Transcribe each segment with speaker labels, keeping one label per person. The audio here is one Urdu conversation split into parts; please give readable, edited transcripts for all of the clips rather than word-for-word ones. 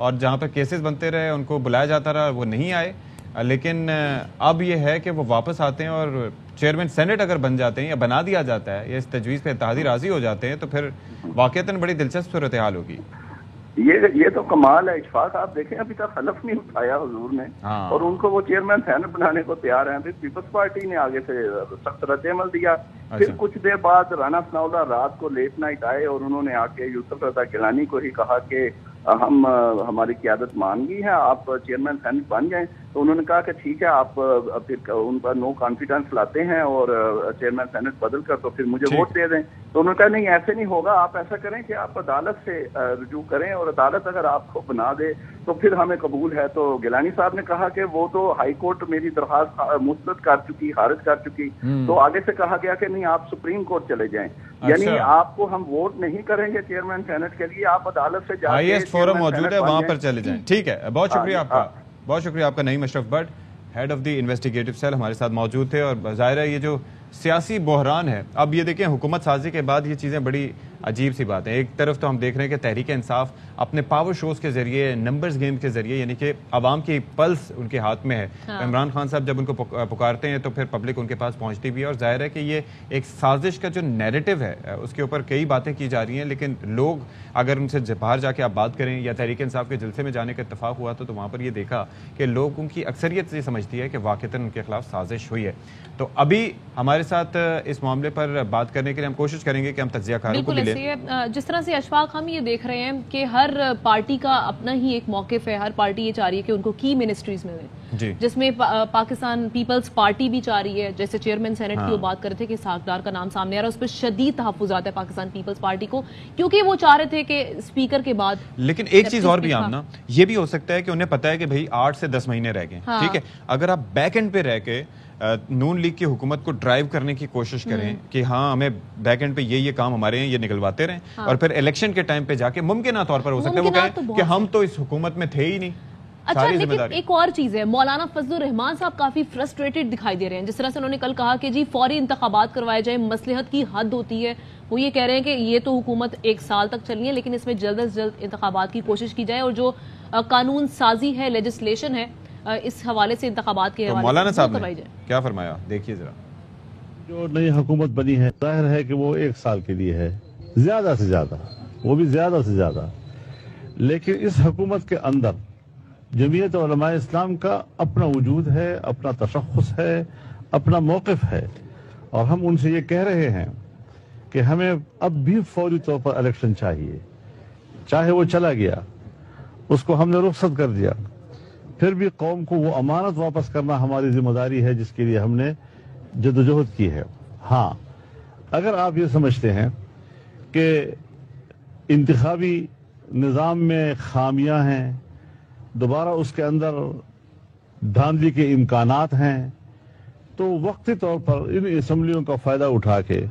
Speaker 1: اور جہاں پہ کیسز بنتے رہے ان کو بلایا جاتا رہا، وہ نہیں آئے. لیکن اب یہ ہے کہ وہ واپس آتے ہیں اور چیئرمین سینٹ اگر بن جاتے ہیں یا بنا دیا جاتا ہے یا اس تجویز پہ اتحادی راضی ہو جاتے ہیں تو پھر واقعتاً بڑی دلچسپ صورتحال ہوگی.
Speaker 2: یہ تو کمال ہے اشفاق. آپ دیکھیں ابھی تک حلف نہیں اٹھایا حضور نے اور ان کو وہ چیئرمین سینٹ بنانے کو تیار ہیں. پھر پیپلز پارٹی نے آگے سے سخت رد عمل دیا. پھر کچھ دیر بعد رانا ثناء اللہ رات کو لیٹ نائٹ آئے اور انہوں نے آ کے یوسف رضا گیلانی کو ہی کہا کہ ہم ہماری قیادت مان گئی ہے، آپ چیئرمین سینٹ بن جائیں. تو انہوں نے کہا کہ ٹھیک ہے، آپ پھر ان پر نو کانفیڈنس لاتے ہیں اور چیئرمین سینٹ بدل کر تو پھر مجھے ووٹ دے دیں. تو انہوں نے کہا نہیں ایسے نہیں ہوگا، آپ ایسا کریں کہ آپ عدالت سے رجوع کریں اور عدالت اگر آپ کو بنا دے تو پھر ہمیں قبول ہے. تو گیلانی صاحب نے کہا کہ وہ تو ہائی کورٹ میری درخواست مسترد کر چکی، خارج کر چکی. تو آگے سے کہا گیا کہ نہیں آپ سپریم کورٹ چلے جائیں. یعنی آپ کو ہم ووٹ نہیں کریں گے چیئرمین سینٹ کے لیے، آپ عدالت سے جا کے
Speaker 1: فورم موجود ہے وہاں پر چلے جائیں. ٹھیک ہے، بہت شکریہ آپ کا، بہت شکریہ آپ کا. Naeem Ashraf Butt, head of the investigative cell, ہمارے ساتھ موجود تھے. اور ظاہر ہے یہ جو سیاسی بحران ہے، اب یہ دیکھیں حکومت سازی کے بعد یہ چیزیں بڑی عجیب سی بات ہے. ایک طرف تو ہم دیکھ رہے ہیں کہ تحریک انصاف اپنے پاور شوز کے ذریعے، نمبرز گیم کے ذریعے، یعنی کہ عوام کی پلس ان کے ہاتھ میں ہے. عمران خان صاحب جب ان کو پکارتے ہیں تو پھر پبلک ان کے پاس پہنچتی بھی ہے. اور ظاہر ہے کہ یہ ایک سازش کا جو نیریٹو ہے اس کے اوپر کئی باتیں کی جا رہی ہیں، لیکن لوگ اگر ان سے باہر جا کے آپ بات کریں یا تحریک انصاف کے جلسے میں جانے کا اتفاق ہوا تو وہاں پر یہ دیکھا کہ لوگوں کی اکثریت یہ سمجھتی ہے کہ واقعتاً ان کے خلاف سازش ہوئی ہے. تو ابھی ہمارے ساتھ اس معاملے پر بات کرنے کے لیے ہم کوشش کریں گے کہ ہم تجزیہ کاروں کو ملیں.
Speaker 3: جس طرح سے اشفاق ہم یہ دیکھ رہے ہیں کہ ہر پارٹی کا اپنا ہی ایک موقف ہے. ہر پارٹی یہ چاہ رہی ہے کہ ان کو کی منسٹریز ملیں، جس میں پاکستان پیپلز پارٹی بھی چاہ رہی ہے. جیسے چیئرمین سینٹ کی وہ بات کرتے تھے کہ اسحاق ڈار کا نام سامنے آ رہا ہے، اس پہ شدید تحفظات ہے پاکستان پیپلز پارٹی کو، کیونکہ وہ چاہ رہے تھے کہ اسپیکر کے بعد.
Speaker 1: لیکن ایک چیز اور بھی آمنا، یہ بھی ہو سکتا ہے کہ انہیں پتا ہے کہ بھائی 8 سے 10 مہینے رہ گئے. ٹھیک ہے، اگر آپ بیک اینڈ پہ رہ کے نون لیگ کی حکومت کو ڈرائیو کرنے کی کوشش کریں کہ ہاں ہمیں بیک اینڈ پہ یہ کام ہمارے ہیں، یہ نکلواتے رہیں، اور پھر الیکشن کے ٹائم پہ جا کے ممکنہ طور پر ہو سکتا ہے وہ کہیں کہ ہم تو اس حکومت میں تھے ہی نہیں.
Speaker 3: اچھا، لیکن ایک اور چیز ہے، مولانا فضل الرحمان صاحب کافی فرسٹریٹڈ دکھائی دے رہے ہیں. جس طرح سے انہوں نے کل کہا کہ جی فوری انتخابات کروائے جائیں، مصلحت کی حد ہوتی ہے. وہ یہ کہہ رہے ہیں کہ یہ تو حکومت 1 سال تک چلنی ہے، لیکن اس میں جلد از جلد انتخابات کی کوشش کی جائے، اور جو قانون سازی ہے، لیجسلیشن ہے اس حوالے سے انتخابات کے حوالے سے
Speaker 1: مولانا صاحب نے کیا فرمایا دیکھیے ذرا.
Speaker 4: جو نئی حکومت بنی ہے ظاہر ہے کہ وہ 1 سال کے لیے ہے، زیادہ سے زیادہ، وہ بھی زیادہ سے زیادہ. لیکن اس حکومت کے اندر جمعیت علماء اسلام کا اپنا وجود ہے، اپنا تشخص ہے، اپنا موقف ہے. اور ہم ان سے یہ کہہ رہے ہیں کہ ہمیں اب بھی فوری طور پر الیکشن چاہیے. چاہے وہ چلا گیا، اس کو ہم نے رخصت کر دیا، پھر بھی قوم کو وہ امانت واپس کرنا ہماری ذمہ داری ہے جس کے لیے ہم نے جدوجہد کی ہے. ہاں، اگر آپ یہ سمجھتے ہیں کہ انتخابی نظام میں خامیاں ہیں، دوبارہ اس کے اندر دھاندلی کے امکانات ہیں، تو وقتی طور پر ان اسمبلیوں کا فائدہ اٹھا کے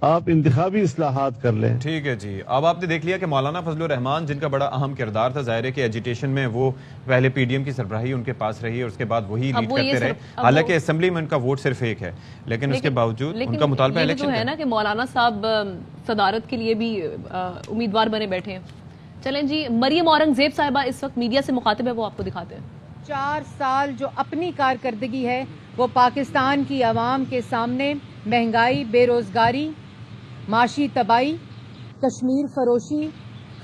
Speaker 4: آپ انتخابی اصلاحات کر لیں.
Speaker 1: ٹھیک ہے جی. اب آپ نے دیکھ لیا کہ مولانا فضل الرحمان جن کا بڑا اہم کردار تھا، ظاہر ہے کہ ایجیٹیشن میں وہ پہلے پی ڈی ایم کی سربراہی ان کے پاس رہی اور اس کے بعد وہی لیڈ کرتے رہے. حالانکہ اسمبلی میں ان کا ووٹ صرف 1 ہے، لیکن اس کے باوجود ان کا مطالبہ الیکشن
Speaker 3: ہے نا کہ مولانا صاحب صدارت کے لیے بھی امیدوار بنے بیٹھے ہیں. چلیں جی، مریم اورنگزیب صاحبہ اس وقت میڈیا سے مخاطب ہے، وہ آپ کو دکھاتے ہیں.
Speaker 5: 4 سال جو اپنی کارکردگی ہے وہ پاکستان کی عوام کے سامنے مہنگائی، بے روزگاری، معاشی تباہی، کشمیر فروشی،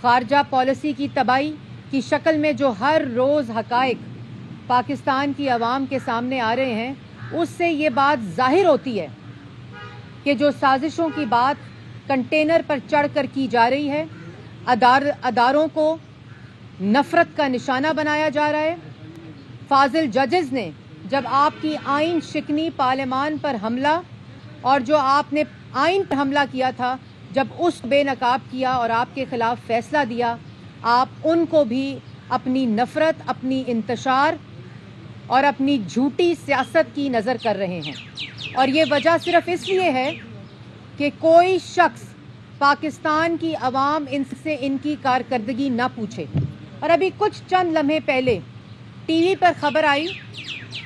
Speaker 5: خارجہ پالیسی کی تباہی کی شکل میں جو ہر روز حقائق پاکستان کی عوام کے سامنے آ رہے ہیں، اس سے یہ بات ظاہر ہوتی ہے کہ جو سازشوں کی بات کنٹینر پر چڑھ کر کی جا رہی ہے، اداروں کو نفرت کا نشانہ بنایا جا رہا ہے. فاضل ججز نے جب آپ کی آئین شکنی پارلیمان پر حملہ اور جو آپ نے آئین پر حملہ کیا تھا، جب اس بے نقاب کیا اور آپ کے خلاف فیصلہ دیا، آپ ان کو بھی اپنی نفرت، اپنی انتشار اور اپنی جھوٹی سیاست کی نظر کر رہے ہیں. اور یہ وجہ صرف اس لیے ہے کہ کوئی شخص پاکستان کی عوام ان سے ان کی کارکردگی نہ پوچھے. اور ابھی کچھ چند لمحے پہلے ٹی وی پر خبر آئی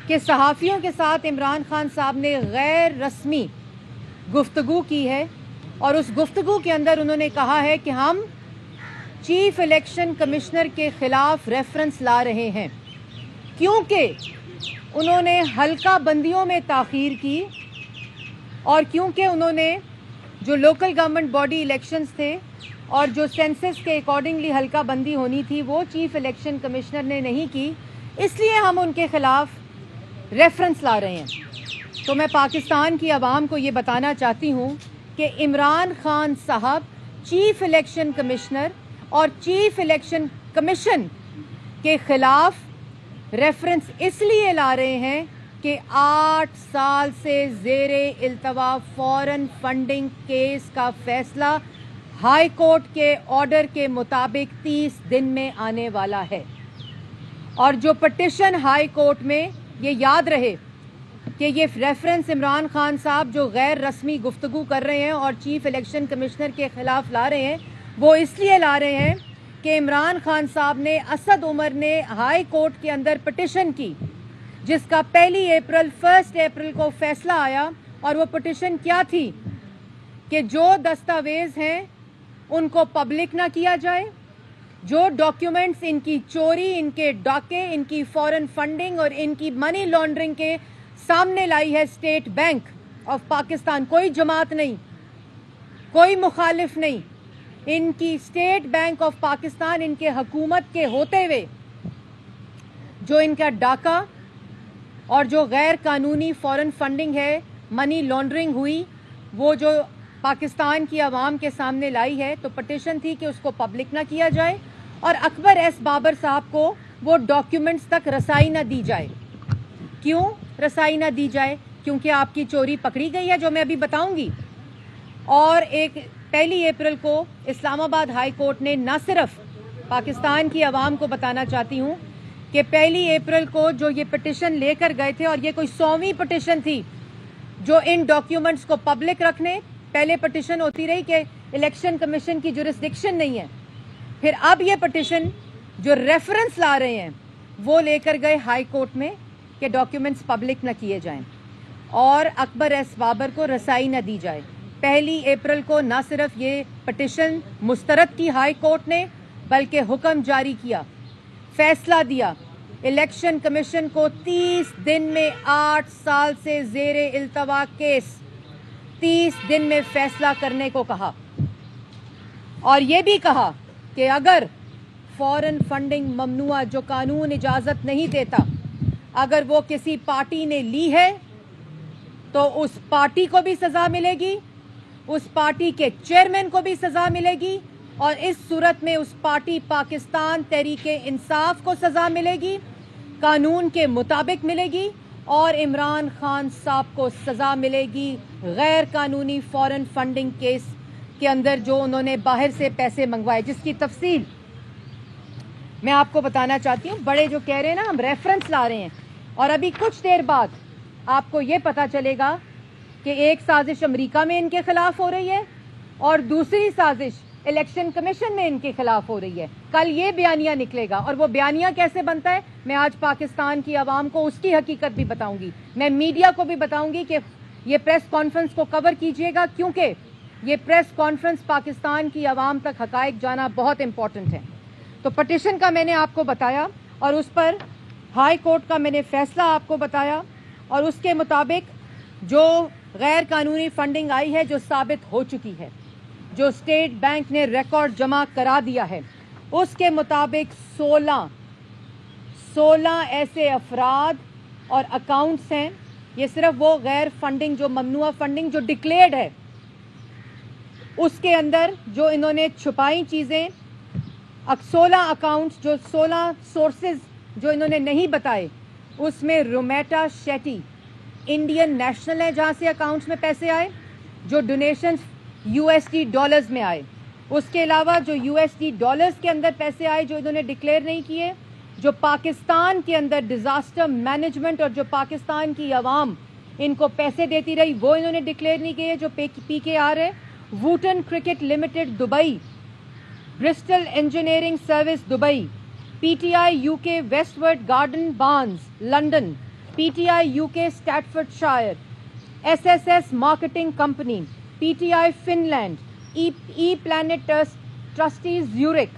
Speaker 5: کہ صحافیوں کے ساتھ عمران خان صاحب نے غیر رسمی گفتگو کی ہے، اور اس گفتگو کے اندر انہوں نے کہا ہے کہ ہم چیف الیکشن کمشنر کے خلاف ریفرنس لا رہے ہیں کیونکہ انہوں نے حلقہ بندیوں میں تاخیر کی اور کیونکہ انہوں نے جو لوکل گورنمنٹ باڈی الیکشنز تھے اور جو سینسس کے اکارڈنگلی حلقہ بندی ہونی تھی وہ چیف الیکشن کمشنر نے نہیں کی، اس لیے ہم ان کے خلاف ریفرنس لا رہے ہیں۔ تو میں پاکستان کی عوام کو یہ بتانا چاہتی ہوں کہ عمران خان صاحب چیف الیکشن کمشنر اور چیف الیکشن کمیشن کے خلاف ریفرنس اس لیے لا رہے ہیں کہ 8 سال سے زیر التوا فورن فنڈنگ کیس کا فیصلہ ہائی کورٹ کے آرڈر کے مطابق 30 دن میں آنے والا ہے، اور جو پٹیشن ہائی کورٹ میں، یہ یاد رہے کہ یہ ریفرنس عمران خان صاحب جو غیر رسمی گفتگو کر رہے ہیں اور چیف الیکشن کمشنر کے خلاف لا رہے ہیں، وہ اس لیے لا رہے ہیں کہ عمران خان صاحب نے، اسد عمر نے ہائی کورٹ کے اندر پٹیشن کی جس کا 1 اپریل کو فیصلہ آیا، اور وہ پٹیشن کیا تھی کہ جو دستاویز ہیں ان کو پبلک نہ کیا جائے، جو ڈاکیومنٹس ان کی چوری، ان کے ڈاکے، ان کی فورن فنڈنگ اور ان کی منی لانڈرنگ کے سامنے لائی ہے اسٹیٹ بینک آف پاکستان، کوئی جماعت نہیں، کوئی مخالف نہیں، ان کی اسٹیٹ بینک آف پاکستان، ان کے حکومت کے ہوتے ہوئے جو ان کا ڈاکہ اور جو غیر قانونی فورن فنڈنگ ہے، منی لانڈرنگ ہوئی، وہ جو پاکستان کی عوام کے سامنے لائی ہے، تو پٹیشن تھی کہ اس کو پبلک نہ کیا جائے اور اکبر ایس بابر صاحب کو وہ ڈاکیومنٹس تک رسائی نہ دی جائے۔ کیوں رسائی نہ دی جائے؟ کیونکہ آپ کی چوری پکڑی گئی ہے، جو میں ابھی بتاؤں گی۔ اور 1 اپریل کو اسلام آباد ہائی کورٹ نے، نہ صرف پاکستان کی عوام کو بتانا چاہتی ہوں کہ 1 اپریل کو جو یہ پٹیشن لے کر گئے تھے، اور یہ کوئی 100ویں پٹیشن تھی جو ان ڈاکیومنٹس کو پبلک رکھنے، پہلے پٹیشن ہوتی رہی کہ الیکشن کمیشن کی جورسڈکشن نہیں ہے، پھر اب یہ پٹیشن جو ریفرنس لا رہے ہیں وہ لے کر گئے ہائی کورٹ میں کہ ڈاکیومنٹس پبلک نہ کیے جائیں اور اکبر ایس بابر کو رسائی نہ دی جائے۔ 1 اپریل کو نہ صرف یہ پٹیشن مسترد کی ہائی کورٹ نے، بلکہ حکم جاری کیا، فیصلہ دیا، الیکشن کمیشن کو 30 دن میں 8 سال سے زیر التوا کیس 30 دن میں فیصلہ کرنے کو کہا، اور یہ بھی کہا کہ اگر فورن فنڈنگ ممنوع، جو قانون اجازت نہیں دیتا، اگر وہ کسی پارٹی نے لی ہے تو اس پارٹی کو بھی سزا ملے گی، اس پارٹی کے چیئرمین کو بھی سزا ملے گی، اور اس صورت میں اس پارٹی پاکستان تحریک انصاف کو سزا ملے گی، قانون کے مطابق ملے گی، اور عمران خان صاحب کو سزا ملے گی غیر قانونی فورن فنڈنگ کیس کے اندر جو انہوں نے باہر سے پیسے منگوائے، جس کی تفصیل میں آپ کو بتانا چاہتی ہوں۔ بڑے جو کہہ رہے ہیں نا ہم ریفرنس لا رہے ہیں، اور ابھی کچھ دیر بعد آپ کو یہ پتا چلے گا کہ ایک سازش امریکہ میں ان کے خلاف ہو رہی ہے اور دوسری سازش الیکشن کمیشن میں ان کے خلاف ہو رہی ہے۔ کل یہ بیانیہ نکلے گا، اور وہ بیانیہ کیسے بنتا ہے میں آج پاکستان کی عوام کو اس کی حقیقت بھی بتاؤں گی، میں میڈیا کو بھی بتاؤں گی کہ یہ پریس کانفرنس کو کور کیجئے گا، کیونکہ یہ پریس کانفرنس پاکستان کی عوام تک حقائق جانا بہت امپورٹنٹ ہے۔ تو پٹیشن کا میں نے آپ کو بتایا، اور اس پر ہائی کورٹ کا میں نے فیصلہ آپ کو بتایا، اور اس کے مطابق جو غیر قانونی فنڈنگ آئی ہے، جو ثابت ہو چکی ہے، جو اسٹیٹ بینک نے ریکارڈ جمع کرا دیا ہے، اس کے مطابق 16 ایسے افراد اور اکاؤنٹس ہیں۔ یہ صرف وہ غیر فنڈنگ، جو ممنوع فنڈنگ جو ڈکلیئرڈ ہے، اس کے اندر جو انہوں نے چھپائی چیزیں، 16 اکاؤنٹس، جو 16 سورسز جو انہوں نے نہیں بتائے، اس میں رومیٹا شیٹی انڈین نیشنل ہے جہاں سے اکاؤنٹس میں پیسے آئے، جو ڈونیشنز USD ڈالرز میں آئے، اس کے علاوہ جو USD ڈالرز کے اندر پیسے آئے جو انہوں نے ڈکلیئر نہیں کیے، جو پاکستان کے اندر ڈیزاسٹر مینجمنٹ اور جو پاکستان کی عوام ان کو پیسے دیتی رہی وہ انہوں نے ڈکلیئر نہیں کیے، جو PKR ہے، Wootton cricket limited Dubai, Bristol engineering service Dubai, PTI UK west ward garden Barnes London, PTI UK Staffordshire, SSS marketing company, PTI Finland, E plant trustees Zurich,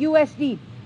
Speaker 5: USD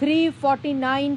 Speaker 5: 349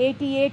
Speaker 5: 88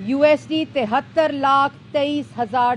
Speaker 5: USD 73,23,000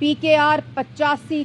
Speaker 5: PKR 85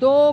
Speaker 5: 2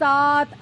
Speaker 5: 7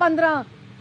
Speaker 5: 15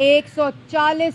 Speaker 5: 140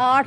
Speaker 5: 8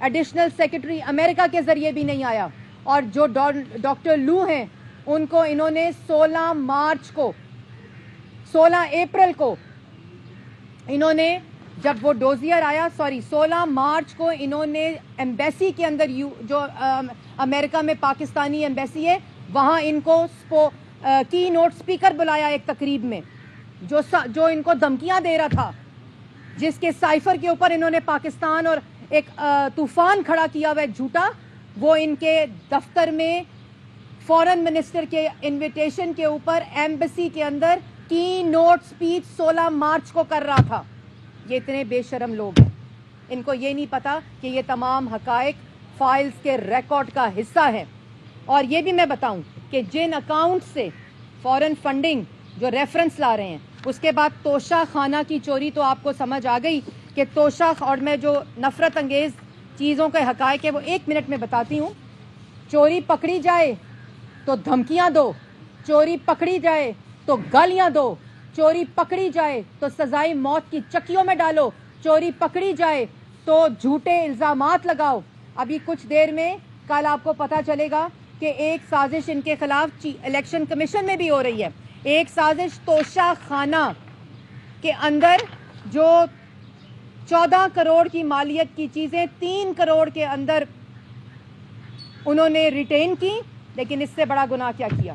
Speaker 5: additional secretary امریکہ کے ذریعے بھی نہیں آیا. اور جو ڈاکٹر لو ہیں ان کو انہوں نے 16 اپریل کو انہوں نے, جب وہ ڈوزیئر آیا 16 مارچ کو انہوں نے ایمبیسی کے اندر جو امریکہ میں پاکستانی ایمبیسی ہے وہاں ان کو کی نوٹ اسپیکر بلایا ایک تقریب میں, جو ان کو دھمکیاں دے رہا تھا, جس کے سائفر کے اوپر انہوں نے پاکستان اور ایک طوفان کھڑا کیا ہوا ہے جھوٹا. وہ ان کے دفتر میں فورن منسٹر کے انویٹیشن کے اوپر ایمبیسی کے اندر کی نوٹ اسپیچ 16 مارچ کو کر رہا تھا. یہ اتنے بے شرم لوگ ہیں, ان کو یہ نہیں پتا کہ یہ تمام حقائق فائلز کے ریکارڈ کا حصہ ہے. اور یہ بھی میں بتاؤں کہ جن اکاؤنٹ سے فورن فنڈنگ جو ریفرنس لا رہے ہیں, اس کے بعد توشہ خانہ کی چوری تو آپ کو سمجھ آ گئی کہ توشہ, اور میں جو نفرت انگیز چیزوں کے حقائق ہے وہ 1 منٹ میں بتاتی ہوں. چوری پکڑی جائے تو دھمکیاں دو, چوری پکڑی جائے تو گالیاں دو, چوری پکڑی جائے تو سزائے موت کی چکیوں میں ڈالو, چوری پکڑی جائے تو جھوٹے الزامات لگاؤ. ابھی کچھ دیر میں کل آپ کو پتا چلے گا کہ ایک سازش ان کے خلاف الیکشن کمیشن میں بھی ہو رہی ہے. ایک سازش توشہ خانہ کے اندر جو 14 کروڑ کی مالیت کی چیزیں 3 کروڑ کے اندر انہوں نے ریٹین کی, لیکن اس سے بڑا گناہ کیا کیا.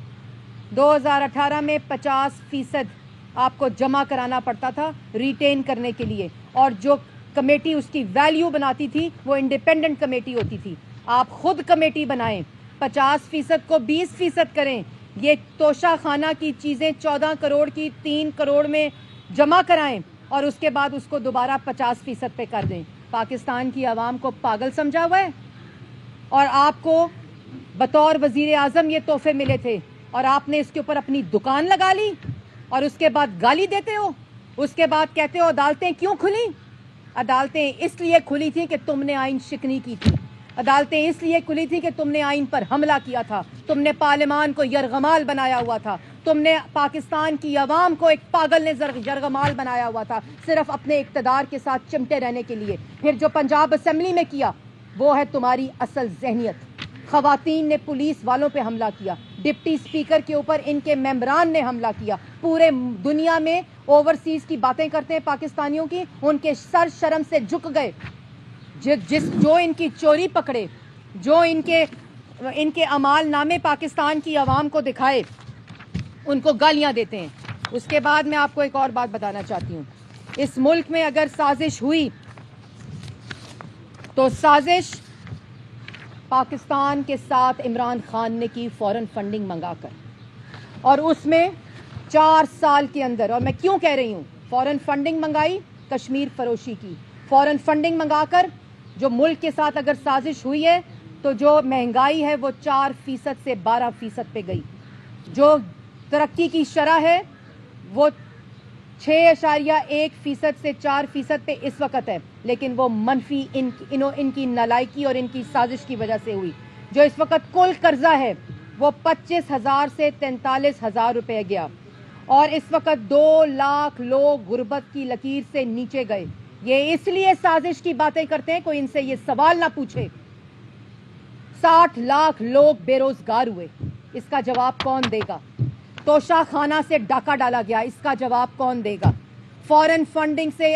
Speaker 5: 2018 میں 50% آپ کو جمع کرانا پڑتا تھا ریٹین کرنے کے لیے, اور جو کمیٹی اس کی ویلیو بناتی تھی وہ انڈیپینڈنٹ کمیٹی ہوتی تھی. آپ خود کمیٹی بنائیں, 50% کو 20% کریں. یہ توشہ خانہ کی چیزیں 14 کروڑ کی 3 کروڑ میں جمع کرائیں اور اس کے بعد اس کو دوبارہ 50% پہ کر دیں. پاکستان کی عوام کو پاگل سمجھا ہوا ہے, اور آپ کو بطور وزیر اعظم یہ تحفے ملے تھے اور آپ نے اس کے اوپر اپنی دکان لگا لی, اور اس کے بعد گالی دیتے ہو. اس کے بعد کہتے ہو عدالتیں کیوں کھلی. عدالتیں اس لیے کھلی تھی کہ تم نے آئین شکنی کی تھی. عدالتیں اس لیے کھلی تھی کہ تم نے آئین پر حملہ کیا تھا, تم نے پارلیمان کو یرغمال بنایا ہوا تھا, تم نے پاکستان کی عوام کو ایک پاگل نے یرغمال بنایا ہوا تھا صرف اپنے اقتدار کے ساتھ چمٹے رہنے کے لیے. پھر جو پنجاب اسمبلی میں کیا وہ ہے تمہاری اصل ذہنیت. خواتین نے پولیس والوں پہ حملہ کیا, ڈپٹی اسپیکر کے اوپر ان کے ممبران نے حملہ کیا. پورے دنیا میں اوورسیز کی باتیں کرتے ہیں پاکستانیوں کی, ان کے سر شرم سے جھک گئے. جو ان کی چوری پکڑے, جو ان کے اعمال نامے پاکستان کی عوام کو دکھائے, ان کو گالیاں دیتے ہیں. اس کے بعد میں آپ کو ایک اور بات بتانا چاہتی ہوں. اس ملک میں اگر سازش ہوئی تو سازش پاکستان کے ساتھ عمران خان نے کی فورن فنڈنگ منگا کر, اور اس میں 4 سال کے اندر, اور میں کیوں کہہ رہی ہوں فورن فنڈنگ منگائی, کشمیر فروشی کی فورن فنڈنگ منگا کر جو ملک کے ساتھ اگر سازش ہوئی ہے تو جو مہنگائی ہے وہ 4% سے 12% پہ گئی. جو ترقی کی شرح ہے وہ 6.1% سے 4% پہ اس وقت ہے, لیکن وہ منفی ان کی نالائکی اور ان کی سازش کی وجہ سے ہوئی. جو اس وقت کل قرضہ ہے وہ 25,000 سے 43,000 روپے گیا, اور اس وقت 2 لاکھ لوگ غربت کی لکیر سے نیچے گئے. یہ اس لیے سازش کی باتیں کرتے ہیں, کوئی ان سے یہ سوال نہ پوچھے. 60 لاکھ لوگ بے روزگار ہوئے, اس کا جواب کون دے گا. توشہ خانہ سے ڈاکہ ڈالا گیا, اس کا جواب کون دے گا. فورن فنڈنگ سے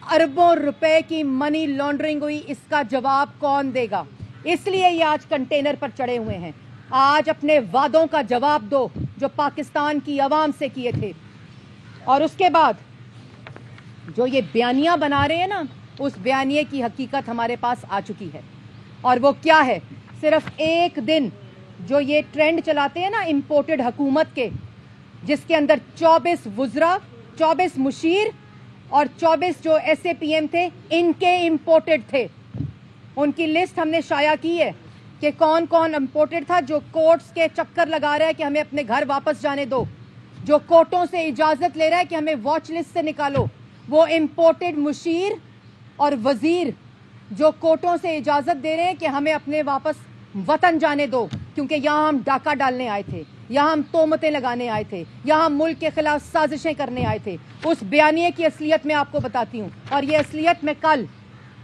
Speaker 5: اربوں روپے کی منی لانڈرنگ ہوئی, اس کا جواب کون دے گا. اس لیے یہ آج کنٹینر پر چڑھے ہوئے ہیں. آج اپنے وعدوں کا جواب دو جو پاکستان کی عوام سے کیے تھے. اور اس کے بعد جو یہ بیانیہ بنا رہے ہیں نا, اس بیانیے کی حقیقت ہمارے پاس آ چکی ہے. اور وہ کیا ہے, صرف ایک دن جو یہ ٹرینڈ چلاتے ہیں نا امپورٹڈ حکومت کے, جس کے اندر 24 وزراء, 24 مشیر اور 24 جو ایس اے پی ایم تھے ان کے امپورٹڈ تھے. ان کی لسٹ ہم نے شائع کی ہے کہ کون کون امپورٹڈ تھا, جو کورٹس کے چکر لگا رہا ہے کہ ہمیں اپنے گھر واپس جانے دو, جو کورٹوں سے اجازت لے رہا ہے کہ ہمیں واچ لسٹ سے نکالو. وہ امپورٹڈ مشیر اور وزیر جو کورٹوں سے اجازت دے رہے ہیں کہ ہمیں اپنے واپس وطن جانے دو, کیونکہ یہاں ہم ڈاکہ ڈالنے آئے تھے, یہاں ہم تہمتیں لگانے آئے تھے, یہاں ہم ملک کے خلاف سازشیں کرنے آئے تھے. اس بیانیے کی اصلیت میں آپ کو بتاتی ہوں, اور یہ اصلیت میں کل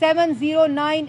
Speaker 5: 709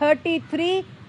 Speaker 5: 33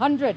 Speaker 5: 100।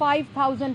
Speaker 5: 5000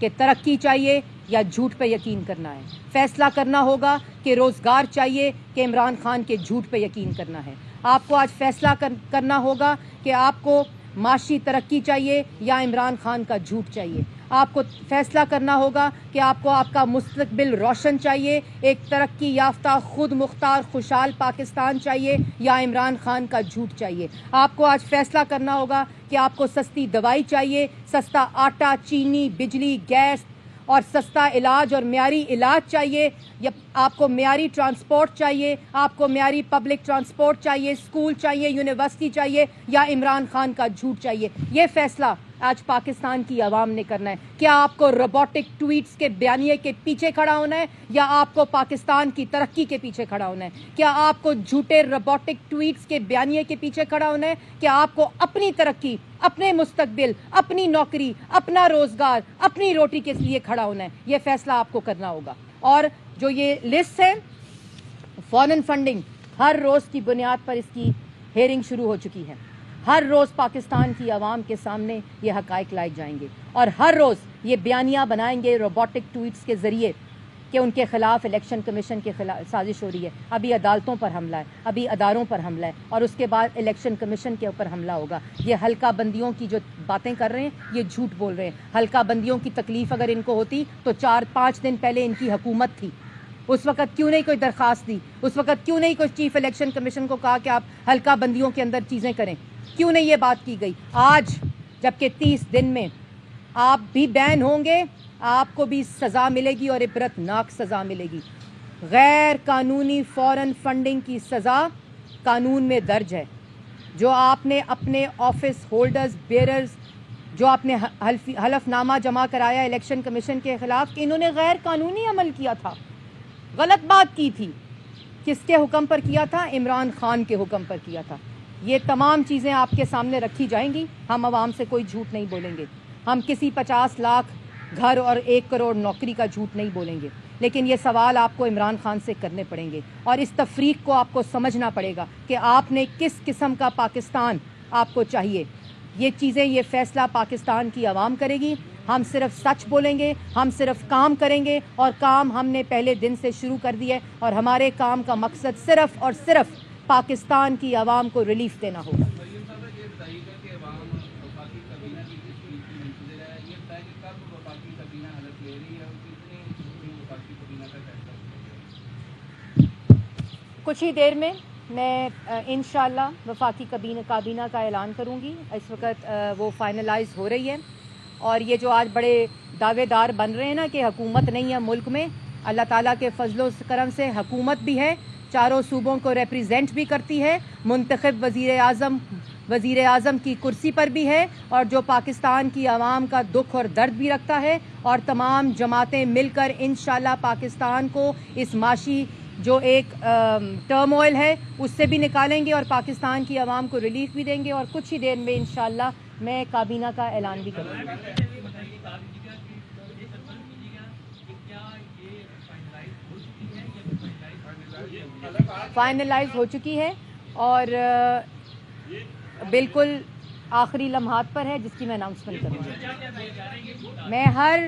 Speaker 5: کہ ترقی چاہیے یا جھوٹ پہ یقین کرنا ہے. فیصلہ کرنا ہوگا کہ روزگار چاہیے کہ عمران خان کے جھوٹ پہ یقین کرنا ہے. آپ کو آج فیصلہ کرنا ہوگا کہ آپ کو معاشی ترقی چاہیے یا عمران خان کا جھوٹ چاہیے. آپ کو فیصلہ کرنا ہوگا کہ آپ کو آپ کا مستقبل روشن چاہیے, ایک ترقی یافتہ خود مختار خوشحال پاکستان چاہیے یا عمران خان کا جھوٹ چاہیے. آپ کو آج فیصلہ کرنا ہوگا کہ آپ کو سستی دوائی چاہیے, سستا آٹا, چینی, بجلی, گیس اور سستا علاج اور معیاری علاج چاہیے, یا آپ کو معیاری ٹرانسپورٹ چاہیے, آپ کو معیاری پبلک ٹرانسپورٹ چاہیے, اسکول چاہیے, یونیورسٹی چاہیے یا عمران خان کا جھوٹ چاہیے. یہ فیصلہ آج پاکستان کی عوام نے کرنا ہے. کیا آپ کو روبوٹک ٹویٹس کے بیانیے کے پیچھے کھڑا ہونا ہے یا آپ کو پاکستان کی ترقی کے پیچھے کھڑا ہونا ہے؟ کیا آپ کو جھوٹے روبوٹک ٹویٹس کے بیانیے کے پیچھے کھڑا ہونا ہے؟ کیا آپ کو اپنی ترقی, اپنے مستقبل, اپنی نوکری, اپنا روزگار, اپنی روٹی کے لیے کھڑا ہونا ہے؟ یہ فیصلہ آپ کو کرنا ہوگا. اور جو یہ لسٹ ہے فارن فنڈنگ, ہر روز کی بنیاد پر اس کی ہیئرنگ شروع ہو چکی ہے. ہر روز پاکستان کی عوام کے سامنے یہ حقائق لائے جائیں گے اور ہر روز یہ بیانیاں بنائیں گے روبوٹک ٹویٹس کے ذریعے کہ ان کے خلاف الیکشن کمیشن کے خلاف سازش ہو رہی ہے. ابھی عدالتوں پر حملہ ہے, ابھی اداروں پر حملہ ہے اور اس کے بعد الیکشن کمیشن کے اوپر حملہ ہوگا. یہ حلقہ بندیوں کی جو باتیں کر رہے ہیں یہ جھوٹ بول رہے ہیں. حلقہ بندیوں کی تکلیف اگر ان کو ہوتی تو 4-5 دن پہلے ان کی حکومت تھی, اس وقت کیوں نہیں کوئی درخواست دی؟ اس وقت کیوں نہیں کوئی چیف الیکشن کمیشن کو کہا کہ آپ حلقہ بندیوں کے اندر چیزیں کریں؟ کیوں نہیں یہ بات کی گئی؟ آج جبکہ 30 دن میں آپ بھی بین ہوں گے, آپ کو بھی سزا ملے گی اور عبرت ناک سزا ملے گی. غیر قانونی فورن فنڈنگ کی سزا قانون میں درج ہے. جو آپ نے اپنے آفس ہولڈرز بیئرز جو آپ نے حلف نامہ جمع کرایا الیکشن کمیشن کے خلاف کہ انہوں نے غیر قانونی عمل کیا تھا, غلط بات کی تھی, کس کے حکم پر کیا تھا؟ عمران خان کے حکم پر کیا تھا. یہ تمام چیزیں آپ کے سامنے رکھی جائیں گی. ہم عوام سے کوئی جھوٹ نہیں بولیں گے, ہم کسی 50 لاکھ گھر اور 1 کروڑ نوکری کا جھوٹ نہیں بولیں گے, لیکن یہ سوال آپ کو عمران خان سے کرنے پڑیں گے اور اس تفریق کو آپ کو سمجھنا پڑے گا کہ آپ نے کس قسم کا پاکستان آپ کو چاہیے. یہ چیزیں, یہ فیصلہ پاکستان کی عوام کرے گی. ہم صرف سچ بولیں گے, ہم صرف کام کریں گے اور کام ہم نے پہلے دن سے شروع کر دیا ہے اور ہمارے کام کا مقصد صرف اور صرف پاکستان کی عوام کو ریلیف دینا ہوگا. کچھ ہی دیر میں انشاءاللہ وفاقی کابینہ کا اعلان کروں گی. اس وقت وہ فائنلائز ہو رہی ہے اور یہ جو آج بڑے دعوے دار بن رہے ہیں نا کہ حکومت نہیں ہے ملک میں, اللہ تعالیٰ کے فضل و کرم سے حکومت بھی ہے, چاروں صوبوں کو ریپریزینٹ بھی کرتی ہے, منتخب وزیر اعظم کی کرسی پر بھی ہے اور جو پاکستان کی عوام کا دکھ اور درد بھی رکھتا ہے, اور تمام جماعتیں مل کر انشاءاللہ پاکستان کو اس معاشی جو ایک ٹرموائل ہے اس سے بھی نکالیں گے اور پاکستان کی عوام کو ریلیف بھی دیں گے. اور کچھ ہی دیر میں انشاءاللہ میں کابینہ کا اعلان بھی کروں گی. فائنلائز ہو چکی ہے اور بالکل آخری لمحات پر ہے جس کی میں اناؤنسمنٹ کروں گی. میں ہر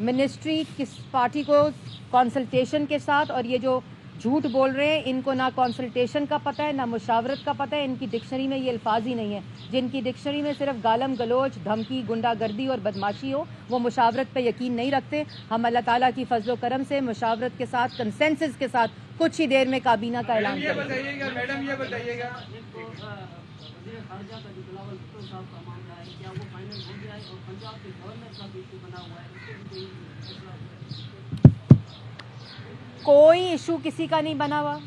Speaker 5: منسٹری کس پارٹی کو کنسلٹیشن کے ساتھ, اور یہ جو جھوٹ بول رہے ہیں ان کو نہ کنسلٹیشن کا پتہ ہے نہ مشاورت کا پتہ ہے, ان کی ڈکشنری میں یہ الفاظ ہی نہیں ہے. جن کی ڈکشنری میں صرف گالم گلوچ, دھمکی, گنڈا گردی اور بدماشی ہو وہ مشاورت پہ یقین نہیں رکھتے. ہم اللہ تعالیٰ کی فضل و کرم سے مشاورت کے ساتھ, کنسنسس کے ساتھ کچھ ہی دیر میں کابینہ کا اعلان کریں گے.
Speaker 6: میڈم یہ بتائیے گا
Speaker 5: کوئی ایشو کسی کا نہیں بنا ہوا,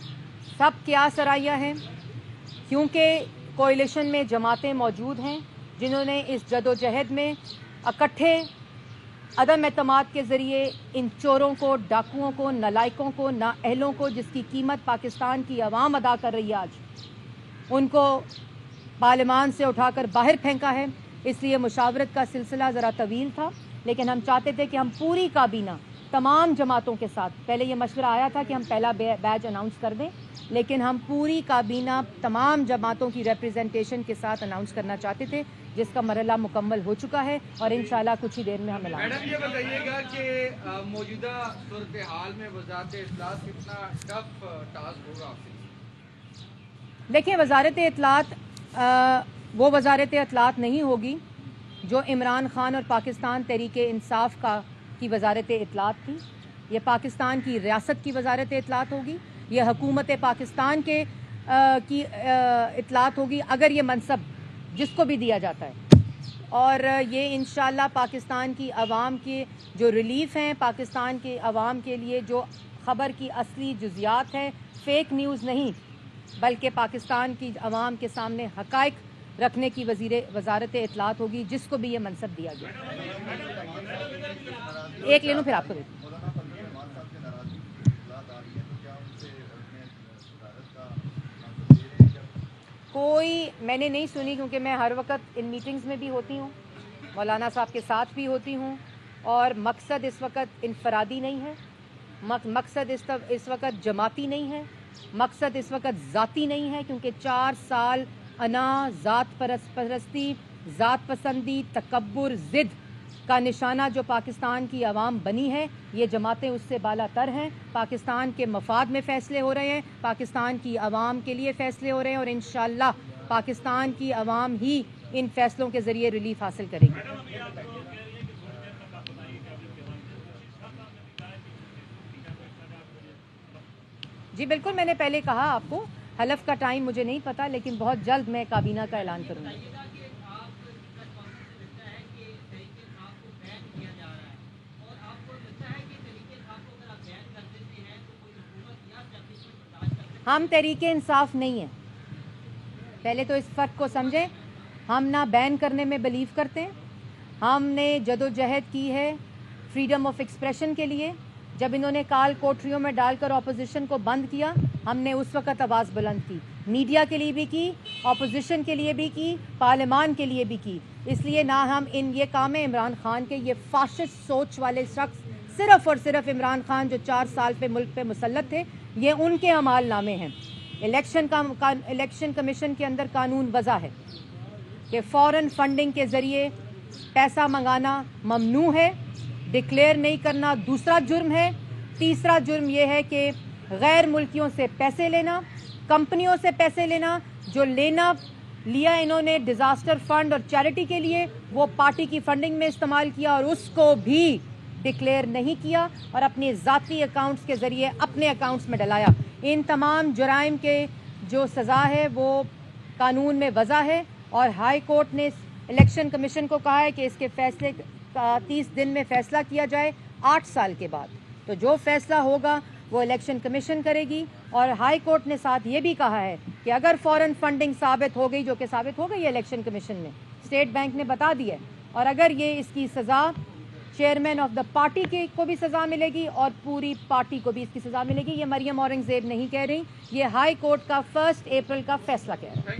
Speaker 5: سب کیا سرائیاں ہیں, کیونکہ کوئلیشن میں جماعتیں موجود ہیں جنہوں نے اس جدوجہد میں اکٹھے عدم اعتماد کے ذریعے ان چوروں کو, ڈاکوؤں کو, نالائقوں کو, نااہلوں کو جس کی قیمت پاکستان کی عوام ادا کر رہی ہے آج, ان کو پارلیمان سے اٹھا کر باہر پھینکا ہے. اس لیے مشاورت کا سلسلہ ذرا طویل تھا, لیکن ہم چاہتے تھے کہ ہم پوری کابینہ تمام جماعتوں کے ساتھ, پہلے یہ مشورہ آیا تھا کہ ہم پہلا بیچ اناؤنس کر دیں, لیکن ہم پوری کابینہ تمام جماعتوں کی ریپریزنٹیشن کے ساتھ اناؤنس کرنا چاہتے تھے جس کا مرحلہ مکمل ہو چکا ہے اور انشاءاللہ کچھ ہی دیر میں ہم اعلان
Speaker 6: میڈم یہ بتائیے گا کہ موجودہ صورتحال میں وزارت اطلاعات کتنا ٹف ٹاسک ہوگا آپ سے؟
Speaker 5: دیکھیں وزارت اطلاعات وہ وزارت اطلاعات نہیں ہوگی جو عمران خان اور پاکستان تحریک انصاف کی وزارت اطلاعات تھی. یہ پاکستان کی ریاست کی وزارت اطلاعات ہوگی, یہ حکومت پاکستان کی اطلاعات ہوگی اگر یہ منصب جس کو بھی دیا جاتا ہے. اور یہ انشاءاللہ پاکستان کی عوام کے جو ریلیف ہیں, پاکستان کے عوام کے لیے جو خبر کی اصلی جزیات ہے, فیک نیوز نہیں بلکہ پاکستان کی عوام کے سامنے حقائق رکھنے کی وزارت اطلاعات ہوگی جس کو بھی یہ منصب دیا گیا. ایک لے لوں پھر آپ کو دیکھیں. کوئی میں نے نہیں سنی کیونکہ میں ہر وقت ان میٹنگز میں بھی ہوتی ہوں, مولانا صاحب کے ساتھ بھی ہوتی ہوں, اور مقصد اس وقت انفرادی نہیں ہے, مقصد اس وقت جماعتی نہیں ہے, مقصد اس وقت ذاتی نہیں ہے, کیونکہ 4 سال انا, ذات پرستی, ذات پسندی, تکبر, ضد کا نشانہ جو پاکستان کی عوام بنی ہے, یہ جماعتیں اس سے بالا تر ہیں. پاکستان کے مفاد میں فیصلے ہو رہے ہیں, پاکستان کی عوام کے لیے فیصلے ہو رہے ہیں, اور انشاءاللہ پاکستان کی عوام ہی ان فیصلوں کے ذریعے ریلیف حاصل کرے گی. جی بالکل, میں نے پہلے کہا آپ کو حلف کا ٹائم مجھے نہیں پتا, لیکن بہت جلد میں کابینہ کا اعلان کروں گی. ہم تحریک انصاف نہیں ہیں, پہلے تو اس فرق کو سمجھیں. ہم نہ بین کرنے میں بلیو کرتے ہیں. ہم نے جدوجہد کی ہے فریڈم آف ایکسپریشن کے لیے. جب انہوں نے کال کوٹریوں میں ڈال کر اپوزیشن کو بند کیا, ہم نے اس وقت آواز بلند کی, میڈیا کے لیے بھی کی, اپوزیشن کے لیے بھی کی, پارلیمان کے لیے بھی کی. اس لیے نہ ہم یہ کام ہے عمران خان کے, یہ فاشسٹ سوچ والے شخص صرف اور صرف عمران خان جو 4 سال پہ ملک پہ مسلط تھے, یہ ان کے اعمال نامے ہیں. الیکشن کمیشن کے اندر قانون وضع ہے کہ فورن فنڈنگ کے ذریعے پیسہ منگانا ممنوع ہے, ڈکلیئر نہیں کرنا دوسرا جرم ہے. تیسرا جرم یہ ہے کہ غیر ملکیوں سے پیسے لینا, کمپنیوں سے پیسے لینا, جو لیا انہوں نے ڈیزاسٹر فنڈ اور چیریٹی کے لیے, وہ پارٹی کی فنڈنگ میں استعمال کیا اور اس کو بھی ڈکلیئر نہیں کیا اور اپنے ذاتی اکاؤنٹس کے ذریعے اپنے اکاؤنٹس میں ڈلایا. ان تمام جرائم کے جو سزا ہے وہ قانون میں وضع ہے, اور ہائی کورٹ نے الیکشن کمیشن کو کہا ہے کہ اس کے فیصلے کا 30 دن میں فیصلہ کیا جائے 8 سال کے بعد. تو جو فیصلہ ہوگا وہ الیکشن کمیشن کرے گی. اور ہائی کورٹ نے ساتھ یہ بھی کہا ہے کہ اگر فورن فنڈنگ ثابت ہو گئی, جو کہ ثابت ہو گئی ہے الیکشن کمیشن میں, اسٹیٹ بینک نے بتا دیا ہے, اور اگر یہ اس کی سزا چیئرمین آف دا پارٹی کو بھی سزا ملے گی اور پوری پارٹی کو بھی اس کی سزا ملے گی. یہ مریم اورنگزیب نہیں کہہ رہی, یہ ہائی کورٹ کا 1 اپریل کا فیصلہ کہہ رہا ہے.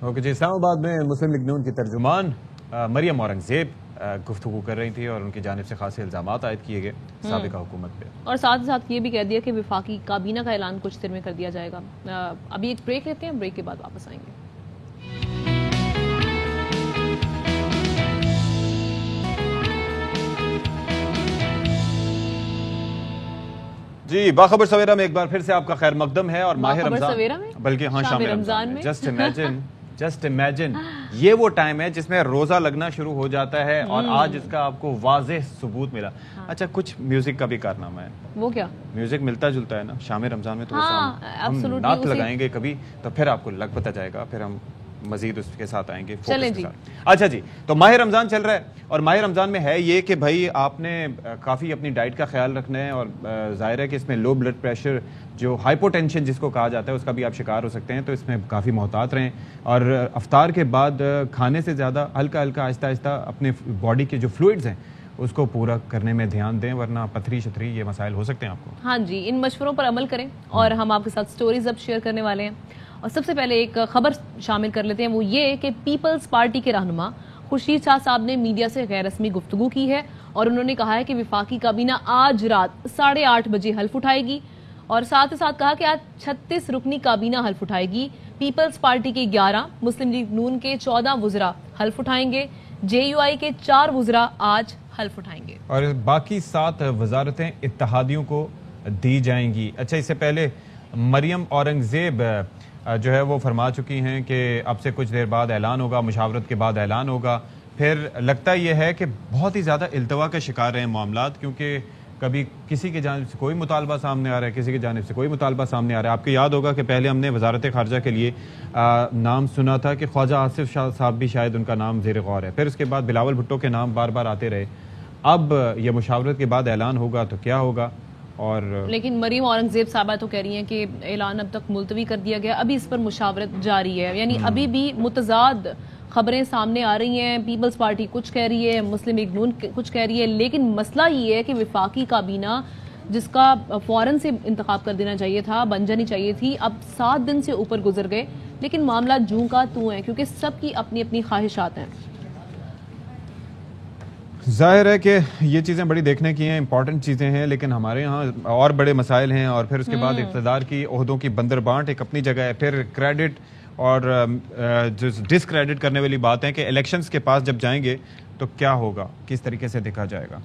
Speaker 1: اوکے جی, اسلام آباد میں مسلم لیگ نون کی ترجمان مریم اورنگزیب گفتگو کر رہی تھی اور ان کی جانب سے خاصے الزامات عائد کیے گئے سابقہ حکومت پہ, اور
Speaker 3: ساتھ ساتھ یہ بھی کہہ دیا کہ وفاقی کابینہ کا اعلان کچھ دیر میں کر دیا جائے گا. ابھی ایک بریک لیتے ہیں, بریک کے بعد واپس آئیں گے.
Speaker 1: جی باخبر سویرا میں ایک بار پھر سے آپ کا خیر مقدم ہے. اور ماہ رمضان, بلکہ ہاں شام رمضان میں, جسٹ امیجن یہ وہ ٹائم ہے جس میں روزہ لگنا شروع ہو جاتا ہے, اور آج اس کا آپ کو واضح ثبوت ملا. اچھا, کچھ میوزک کا بھی کارنامہ ہے. وہ کیا میوزک ملتا جلتا ہے نا شام رمضان میں, تو ہم نعت لگائیں گے کبھی, تو پھر آپ کو لگ پتہ جائے گا, پھر ہم مزید اس کے ساتھ آئیں گے. اچھا جی, تو ماہ رمضان چل رہا ہے, اور ماہ رمضان میں ہے یہ کہ بھائی آپ نے کافی اپنی ڈائٹ کا خیال رکھنا ہے, اور ظاہر ہے کہ اس میں لو بلڈ پریشر, جو ہائپوٹینشن جس کو کہا جاتا ہے, اس کا بھی آپ شکار ہو سکتے ہیں. تو اس میں کافی محتاط رہیں, اور افطار کے بعد کھانے سے زیادہ ہلکا ہلکا آہستہ آہستہ اپنے باڈی کے جو فلوئڈز ہیں اس کو پورا کرنے میں دھیان دیں, ورنہ پتھری شتری یہ مسائل ہو سکتے ہیں آپ کو.
Speaker 3: ہاں جی, ان مشوروں پر عمل کریں, اور ہم آپ کے ساتھ سٹوریز اب شیئر کرنے والے ہیں. اور سب سے پہلے ایک خبر شامل کر لیتے ہیں, وہ یہ کہ پیپلز پارٹی کے رہنما خورشید شاہ صاحب نے میڈیا سے غیر رسمی گفتگو کی ہے, اور انہوں نے کہا ہے کہ وفاقی کابینہ آج رات 8:30 بجے حلف اٹھائے گی. اور ساتھ ہی ساتھ کہا کہ آج 36 رکنی کابینہ حلف اٹھائے گی. پیپلز پارٹی کے 11, مسلم لیگ نون کے 14 وزراء حلف اٹھائیں گے. JUI کے 4 وزراء آج حلف اٹھائیں گے
Speaker 1: اور باقی 7 وزارتیں اتحادیوں کو دی جائیں گی. اچھا, اس سے پہلے مریم اورنگزیب جو ہے وہ فرما چکی ہیں کہ اب سے کچھ دیر بعد اعلان ہوگا, مشاورت کے بعد اعلان ہوگا. پھر لگتا یہ ہے کہ بہت ہی زیادہ التوا کا شکار ہیں معاملات, کیونکہ کبھی کسی کی جانب سے کوئی مطالبہ سامنے آ رہا ہے, کسی کی جانب سے کوئی مطالبہ سامنے آ رہا ہے. آپ کو یاد ہوگا کہ پہلے ہم نے وزارت خارجہ کے لیے نام سنا تھا کہ خواجہ آصف شاہ صاحب بھی شاید ان کا نام زیر غور ہے. پھر اس کے بعد بلاول بھٹو کے نام بار بار آتے رہے. اب یہ مشاورت کے بعد اعلان ہوگا تو کیا ہوگا؟ اور
Speaker 3: لیکن مریم اورنگزیب صاحبہ تو کہہ رہی ہیں کہ اعلان اب تک ملتوی کر دیا گیا, ابھی اس پر مشاورت جاری ہے. یعنی ابھی بھی متضاد خبریں سامنے آ رہی ہیں. پیپلز پارٹی کچھ کہہ رہی ہے, مسلم لیگ نون کچھ کہہ رہی ہے, لیکن مسئلہ یہ ہے کہ وفاقی کابینہ جس کا فوراً سے انتخاب کر دینا چاہیے تھا, بن جانی چاہیے تھی, اب 7 دن سے اوپر گزر گئے, لیکن معاملہ جوں کا توں ہے کیونکہ سب کی اپنی اپنی خواہشات ہیں.
Speaker 1: ظاہر ہے کہ یہ چیزیں بڑی دیکھنے کی ہیں, امپورٹنٹ چیزیں ہیں, لیکن ہمارے ہاں اور بڑے مسائل ہیں. اور پھر اس کے بعد اقتدار کی عہدوں کی بندر بانٹ ایک اپنی جگہ ہے. پھر کریڈٹ اور جو ڈسکریڈٹ کرنے والی بات ہے کہ الیکشنز کے پاس جب جائیں گے تو کیا ہوگا, کس طریقے سے دیکھا جائے گا.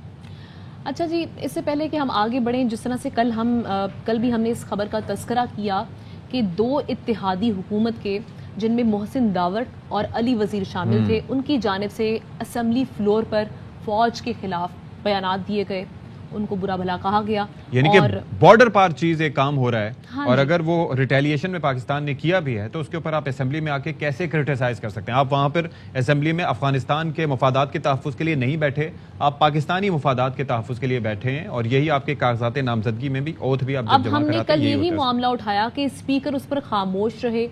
Speaker 3: اچھا جی, اس سے پہلے کہ ہم آگے بڑھیں, جس طرح سے کل بھی ہم نے اس خبر کا تذکرہ کیا کہ 2 اتحادی حکومت کے جن میں محسن داوڑ اور علی وزیر شامل تھے, ان کی جانب سے اسمبلی فلور پر فوج کے خلاف بیانات دیے گئے, ان کو برا بھلا کہا گیا.
Speaker 1: یعنی کہ بارڈر پار چیز ایک کام ہو رہا ہے, اور
Speaker 3: جی.
Speaker 1: اگر وہ ریٹیلیشن میں پاکستان نے کیا بھی ہے تو اس کے اوپر آپ اسمبلی میں آ کے کیسے کرٹیسائز کر سکتے ہیں؟ آپ وہاں پر اسمبلی میں افغانستان کے مفادات کے تحفظ کے لیے نہیں بیٹھے, آپ پاکستانی مفادات کے تحفظ کے لیے بیٹھے ہیں, اور یہی آپ کے کاغذات نامزدگی میں بھی اوتھ بھی آپ جب جمع کراتے ہیں.
Speaker 3: اب ہم نے کل یہی معاملہ اٹھایا کہ اسپیکر اس پر خاموش رہے,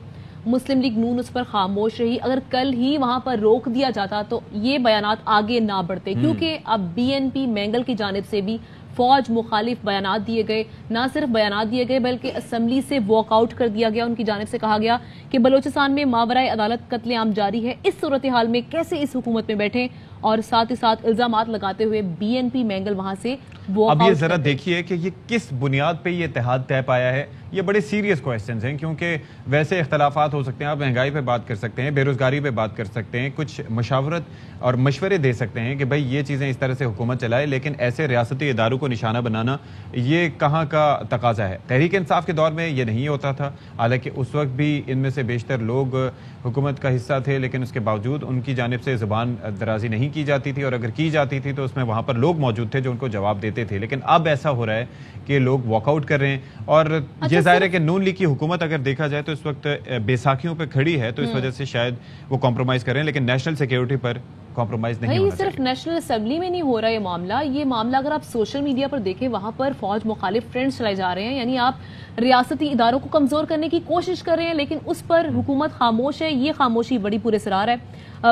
Speaker 3: مسلم لیگ نون اس پر خاموش رہی. اگر کل ہی وہاں پر روک دیا جاتا تو یہ بیانات آگے نہ بڑھتے, کیونکہ اب BNP مینگل کی جانب سے بھی فوج مخالف بیانات دیے گئے. نہ صرف بیانات دیے گئے بلکہ اسمبلی سے واک آؤٹ کر دیا گیا. ان کی جانب سے کہا گیا کہ بلوچستان میں ماورائے عدالت قتل عام جاری ہے, اس صورتحال میں کیسے اس حکومت میں بیٹھیں, اور ساتھ ہی ساتھ الزامات لگاتے ہوئے BNP مینگل وہاں سے واک آؤٹ.
Speaker 1: اب یہ ذرا دیکھیے کہ یہ کس بنیاد پہ یہ اتحاد طے پایا ہے. یہ بڑے سیریس کوسچنز ہیں, کیونکہ ویسے اختلافات ہو سکتے ہیں, آپ مہنگائی پہ بات کر سکتے ہیں, بے روزگاری پہ بات کر سکتے ہیں, کچھ مشاورت اور مشورے دے سکتے ہیں کہ بھائی یہ چیزیں اس طرح سے حکومت چلائے, لیکن ایسے ریاستی اداروں کو نشانہ بنانا یہ کہاں کا تقاضا ہے. تحریک انصاف کے دور میں یہ نہیں ہوتا تھا, حالانکہ اس وقت بھی ان میں سے بیشتر لوگ حکومت کا حصہ تھے, لیکن اس کے باوجود ان کی جانب سے زبان درازی نہیں کی جاتی تھی, اور اگر کی جاتی تھی تو اس میں وہاں پر لوگ موجود تھے جو ان کو جواب دیتے تھے. لیکن اب ایسا ہو رہا ہے کہ لوگ واک آؤٹ کر رہے ہیں, اور یہ ظاہر ہے کہ نون لیگ کی حکومت اگر دیکھا جائے تو اس وقت بیساکھیوں پہ کھڑی ہے, تو اس وجہ سے شاید وہ کمپرومائز کریں, لیکن نیشنل سیکیورٹی پر کمپرومائز نہیں ہونا چاہیے.
Speaker 3: صرف نیشنل اسمبلی میں نہیں ہو رہا یہ معاملہ اگر آپ سوشل میڈیا پر دیکھیں, وہاں پر فوج مخالف ٹرینڈز چلائے جا رہے ہیں. یعنی آپ ریاستی اداروں کو کمزور کرنے کی کوشش کر رہے ہیں, لیکن اس پر حکومت خاموش ہے. یہ خاموشی بڑی پراسرار ہے.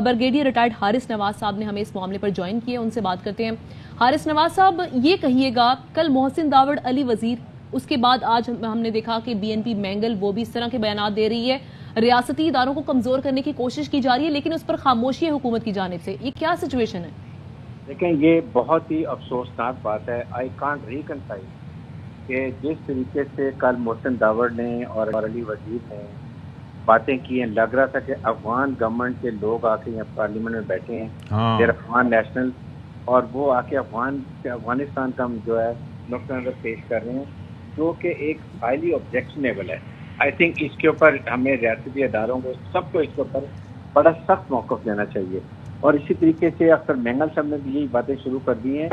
Speaker 3: برگیڈیئر ریٹائرڈ حارث نواز صاحب نے ہمیں اس معاملے پر جوائن کیے, ان سے بات کرتے ہیں. حارث نواز صاحب, یہ کہیے گا, کل محسن داوڑ, علی وزیر, اس کے بعد آج ہم نے دیکھا کہ BNP مینگل وہ بھی اس طرح کے بیانات دے رہی ہے, ریاستی اداروں کو کمزور کرنے کی کوشش کی جا رہی ہے, لیکن اس پر خاموشی ہے حکومت کی جانب سے. یہ کیا سچویشن ہے؟
Speaker 7: دیکھیں, یہ بہت ہی افسوسناک بات ہے. آئی کانٹ ریکنسائل کہ جس طریقے سے کل محسن داوڑ نے اور علی وزیر نے باتیں کی ہیں, لگ رہا تھا کہ افغان گورنمنٹ کے لوگ آ کے یہاں پارلیمنٹ میں بیٹھے ہیں, دیر افغان نیشنل, اور وہ آ کے افغانستان کا جو ہے نقطہ نظر پیش کر رہے ہیں, جو کہ ایک ہائیلی آبجیکشنیبل ہے. آئی تھنک اس کے اوپر ہمیں ریاستی اداروں کو سب کو اس کے اوپر بڑا سخت موقف لینا چاہیے. اور اسی طریقے سے اکثر مینگل صاحب نے بھی یہی باتیں شروع کر دی ہیں.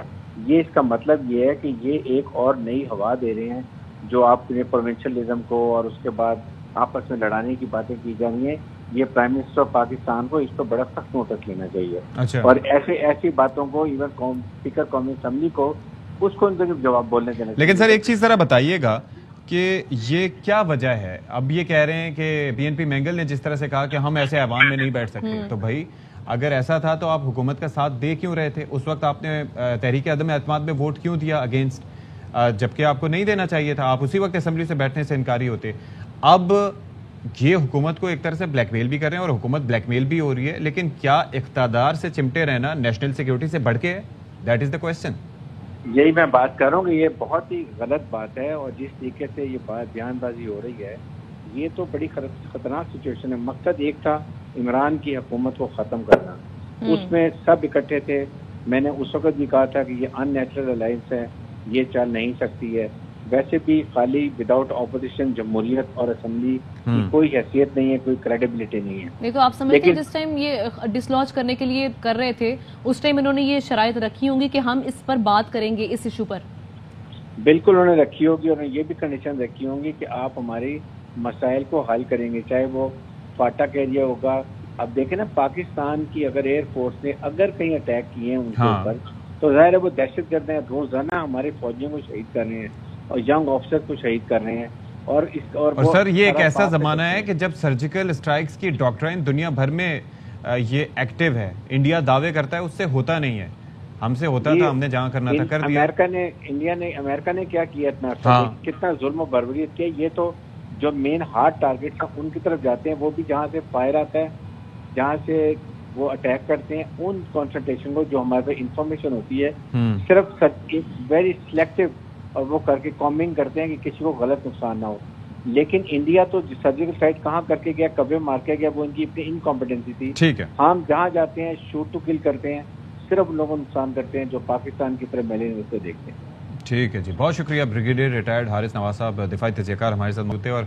Speaker 7: یہ اس کا مطلب یہ ہے کہ یہ ایک اور نئی ہوا دے رہے ہیں, جو آپ نے پروونشلزم کو اور اس کے بعد آپس میں لڑانے کی باتیں کی جا رہی ہیں. یہ پرائم منسٹر آف پاکستان کو اس پر بڑا سخت نوٹس لینا چاہیے. اور ایسی باتوں کو ایون اسپیکر قومی اسمبلی کو اس کو ان کو جواب بولنے دینا چاہیے.
Speaker 1: لیکن سر ایک چیز ذرا بتائیے گا کہ یہ کیا وجہ ہے؟ اب یہ کہہ رہے ہیں کہ BNP مینگل نے جس طرح سے کہا کہ ہم ایسے ایوان میں نہیں بیٹھ سکتے, تو بھائی اگر ایسا تھا تو آپ حکومت کا ساتھ دے کیوں رہے تھے؟ اس وقت آپ نے تحریک عدم اعتماد میں ووٹ کیوں دیا اگینسٹ, جبکہ آپ کو نہیں دینا چاہیے تھا؟ آپ اسی وقت اسمبلی سے بیٹھنے سے انکاری ہوتے. اب یہ حکومت کو ایک طرح سے بلیک میل بھی کر رہے ہیں, اور حکومت بلیک میل بھی ہو رہی ہے, لیکن کیا اقتدار سے چمٹے رہنا نیشنل سیکیورٹی سے بڑھ کے ہے؟ That is the question.
Speaker 7: یہی میں بات کر رہا ہوں کہ یہ بہت ہی غلط بات ہے، اور جس طریقے سے یہ بات بیان بازی ہو رہی ہے یہ تو بڑی خطرناک سچویشن ہے۔ مقصد ایک تھا عمران کی حکومت کو ختم کرنا، اس میں سب اکٹھے تھے۔ میں نے اس وقت بھی کہا تھا کہ یہ ان نیچرل الائنس ہے، یہ چل نہیں سکتی ہے۔ ویسے بھی خالی وداؤٹ اپوزیشن جمہوریت اور اسمبلی کی کوئی حیثیت نہیں ہے، کوئی کریڈیبلٹی نہیں ہے۔
Speaker 3: نہیں تو آپ سمجھتے ہیں جس ٹائم یہ ڈسلوج کرنے کے لیے کر رہے تھے اس ٹائم انہوں نے یہ شرائط رکھی ہوں گی کہ ہم اس پر بات کریں گے، اس ایشو پر؟
Speaker 7: بالکل انہوں نے رکھی ہوگی، اور یہ بھی کنڈیشن رکھی ہوں گی کہ آپ ہماری مسائل کو حل کریں گے، چاہے وہ فاٹک ایریا ہوگا۔ اب دیکھیں نا، پاکستان کی اگر ایئر فورس نے اگر کہیں اٹیک کیے ہیں ان کے اوپر تو ظاہر ہے وہ دہشت گرد ہیں، روزانہ ہمارے فوجیوں کو شہید کر رہے ہیں اور ینگ آفیسر کو شہید کر رہے ہیں۔ اور
Speaker 1: سر یہ ایک ایسا زمانہ ہے کہ جب سرجیکل اسٹرائکس کی ڈاکٹرائن دنیا بھر میں یہ ایکٹیو ہے، انڈیا دعوے کرتا ہے اس سے ہوتا نہیں ہے، ہم سے ہوتا تھا، ہم نے جہاں کرنا تھا کر دیا۔
Speaker 7: امریکہ نے کیا کیا اتنا، کتنا ظلم و بربریت کیا۔ یہ تو جو مین ہارڈ ٹارگیٹ ہیں ان کی طرف جاتے ہیں، وہ بھی جہاں سے فائر آتا ہے، جہاں سے وہ اٹیک کرتے ہیں، ان کانسنٹریشن کو جو ہمارے پاس انفارمیشن ہوتی ہے صرف ویری سلیکٹیو، اور وہ کر کے کامبنگ کرتے ہیں کہ کسی کو غلط نقصان نہ ہو۔ لیکن انڈیا تو سرجیکل اسٹرائک کہاں کر کے گیا، کبھی مار کے گیا، وہ ان کی اپنی انکمپیٹنسی تھی۔
Speaker 1: ٹھیک ہے،
Speaker 7: ہم جہاں جاتے ہیں شوٹ ٹو کل کرتے ہیں، صرف لوگوں کو نقصان کرتے ہیں جو پاکستان کی طرف میلے سے دیکھتے ہیں۔
Speaker 1: ٹھیک ہے جی، بہت شکریہ بریگیڈیئر ریٹائرڈ حارث نواز صاحب، دفاعی تجزیہ کار ہمارے ساتھ موجود تھے۔ اور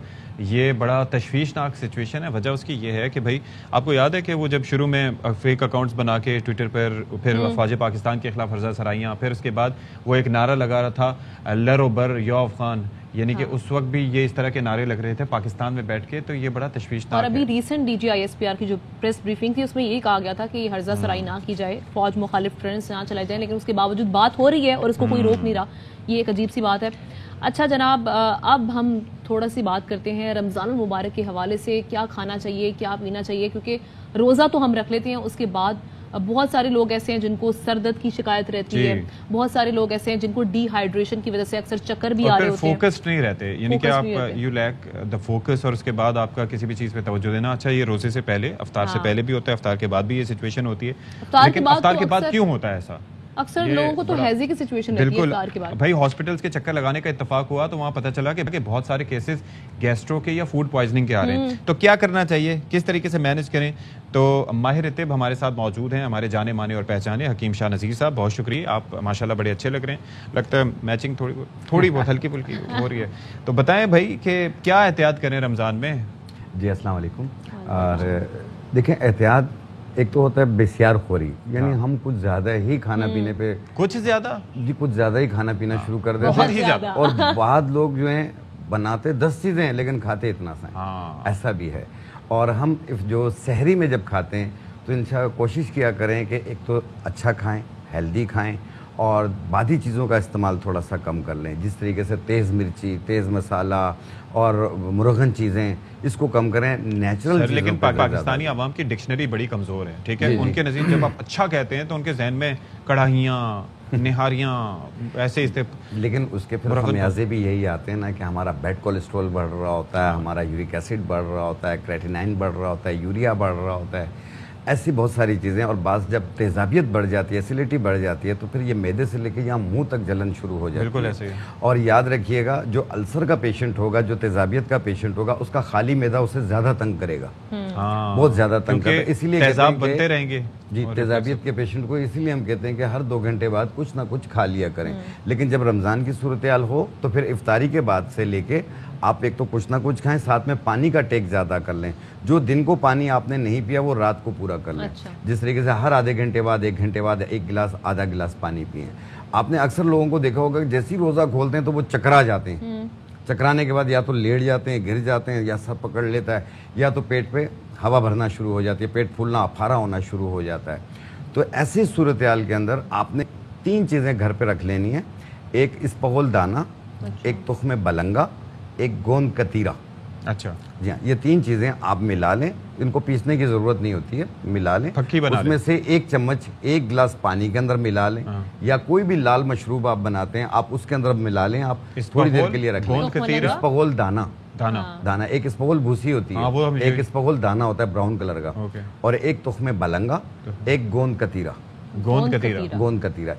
Speaker 1: یہ بڑا تشویشناک سچویشن ہے، وجہ اس کی یہ ہے کہ بھائی آپ کو یاد ہے کہ وہ جب شروع میں فیک اکاؤنٹس بنا کے ٹویٹر پر پھر افواج پاکستان کے خلاف ہرزہ سرائیاں، پھر اس کے بعد وہ ایک نعرہ لگا رہا تھا لر و بر یا افغان، یعنی کہ اس وقت بھی یہ اس طرح کے نعرے لگ رہے تھے پاکستان میں بیٹھ کے، تو یہ بڑا تشویشناک ہے۔
Speaker 3: اور ابھی recent D G I S P R کی جو پریس بریفنگ تھی اس میں یہی کہا گیا تھا کہ ہرزہ سرائی نہ کی جائے، فوج مخالف ٹرینز نہ چلائے جائیں، لیکن اس کے باوجود بات ہو رہی ہے اور اس کو کوئی روک نہیں رہا، یہ ایک عجیب سی بات ہے۔ اچھا جناب، اب ہم تھوڑا سی بات کرتے ہیں رمضان المبارک کے حوالے سے، کیا کھانا چاہیے، کیا پینا چاہیے، کیونکہ روزہ تو ہم رکھ لیتے ہیں، اس کے بعد بہت سارے لوگ ایسے ہیں جن کو سر درد کی شکایت رہتی ہے، بہت سارے لوگ ایسے ہیں جن کو ڈی ہائیڈریشن کی وجہ سے اکثر چکر بھی آ رہے ہوتے ہیں،
Speaker 1: فوکس نہیں رہتے، یعنی کہ آپ یو لیک دا فوکس، اور اس کے بعد آپ کا کسی بھی چیز پہ توجہ دینا۔ اچھا یہ روزے سے پہلے، افطار سے پہلے بھی ہوتا ہے، افطار کے بعد بھی یہ سچویشن ہوتی ہے، لیکن افطار کے بعد کیوں ہوتا ہے ایسا؟
Speaker 3: اکثر لوگوں کو تو ہیزی کی سچویشن رہتی ہے افطار کے بعد۔
Speaker 1: بھائی ہاسپٹلز کے چکر لگانے کا اتفاق ہوا تو وہاں پتہ چلا کہ بہت سارے کیسز گیسٹرو کے یا فوڈ پوائزننگ کے آ رہے ہیں، تو کیا کرنا چاہیے، کس طریقے سے مینج کریں؟ تو ماہر طب ہمارے ساتھ موجود ہیں، ہمارے جانے مانے اور پہچانے حکیم شاہ نذیر صاحب، بہت شکریہ، آپ ماشاءاللہ بڑے اچھے لگ رہے ہیں، لگتا ہے میچنگ تھوڑی بہت ہلکی پھلکی ہو رہی ہے، تو بتائیں بھائی کہ کیا احتیاط کریں رمضان میں؟
Speaker 8: جی السلام علیکم۔ اور دیکھیں، احتیاط ایک تو ہوتا ہے بسیار خوری، یعنی ہم کچھ زیادہ ہی کھانا پینے پہ
Speaker 1: کچھ زیادہ
Speaker 8: ہی کھانا پینا شروع کر دیتے ہیں، اور بعض لوگ جو ہیں بناتے 10 چیزیں ہیں لیکن کھاتے اتنا سا ہیں، ایسا بھی ہے۔ اور ہم جو سحری میں جب کھاتے ہیں تو انشاءاللہ کوشش کیا کریں کہ ایک تو اچھا کھائیں، ہیلدی کھائیں، اور بعدی چیزوں کا استعمال تھوڑا سا کم کر لیں، جس طریقے سے تیز مرچی، تیز مسالہ اور مرغن چیزیں، اس کو کم کریں، نیچرل چیزوں۔
Speaker 1: لیکن پاکستانی عوام کی ڈکشنری بڑی کمزور ہے، ٹھیک ہے، ان کے نزدیک جب آپ اچھا کہتے ہیں تو ان کے ذہن میں کڑاہیاں، نہاریاں ایسے،
Speaker 8: لیکن اس کے پھر خمیازے بھی یہی آتے ہیں نا کہ ہمارا بیڈ کولیسٹرول بڑھ رہا ہوتا ہے، ہمارا یورک ایسڈ بڑھ رہا ہوتا ہے، کریٹینائن بڑھ رہا ہوتا ہے، یوریا بڑھ رہا ہوتا ہے، ایسی بہت ساری چیزیں۔ اور بعض جب تیزابیت بڑھ جاتی ہے، ایسیڈیٹی بڑھ جاتی ہے، تو پھر یہ معدے سے لے کے یہاں منہ تک جلن شروع ہو جاتی ہے۔
Speaker 1: بالکل ایسے ہی۔
Speaker 8: اور یاد رکھیے گا، جو السر کا پیشنٹ ہوگا، جو تیزابیت کا پیشنٹ ہوگا، اس کا خالی معدہ اسے زیادہ تنگ کرے گا، بہت زیادہ تنگ کرے گا، اسی لیے
Speaker 1: تیزاب بنتے رہیں گے۔
Speaker 8: جی، تیزابیت کے پیشنٹ کو اسی لیے ہم کہتے ہیں کہ ہر 2 گھنٹے بعد کچھ نہ کچھ کھا لیا کریں۔ لیکن جب رمضان کی صورتحال ہو تو پھر افطاری کے بعد سے لے کے آپ ایک تو کچھ نہ کچھ کھائیں، ساتھ میں پانی کا ٹیک زیادہ کر لیں، جو دن کو پانی آپ نے نہیں پیا وہ رات کو پورا کر لیں، جس طریقے سے ہر آدھے گھنٹے بعد 1 گھنٹے بعد 1 گلاس آدھا گلاس پانی پئیں۔ آپ نے اکثر لوگوں کو دیکھا ہوگا کہ جیسے ہی روزہ کھولتے ہیں تو وہ چکرا جاتے ہیں، چکرانے کے بعد یا تو لیٹ جاتے ہیں، گر جاتے ہیں، یا سر پکڑ لیتا ہے، یا تو پیٹ پہ ہوا بھرنا شروع ہو جاتی ہے، پیٹ پھولنا افارا ہونا شروع ہو جاتا ہے۔ تو ایسی صورتحال کے اندر آپ نے 3 چیزیں گھر پہ رکھ لینی ہیں، ایک اسپغول دانہ، ایک تخم بلنگا، ایک گوند کتیرا۔
Speaker 1: اچھا
Speaker 8: جی ہاں، یہ 3 چیزیں آپ ملا لیں، ان کو پیسنے کی ضرورت نہیں ہوتی ہے، ملا لیں، اس میں سے 1 چمچ 1 گلاس پانی کے اندر ملا لیں، یا کوئی بھی لال مشروب آپ بناتے ہیں آپ اس کے اندر ملا لیں، آپ تھوڑی دیر کے لیے رکھ لیں۔ اسپغول دانہ، ایک اسپغول بھوسی ہوتی ہے، ایک اسپغول دانہ ہوتا ہے براؤن کلر کا، اور ایک تخم بلنگا، ایک گوند کتیرا۔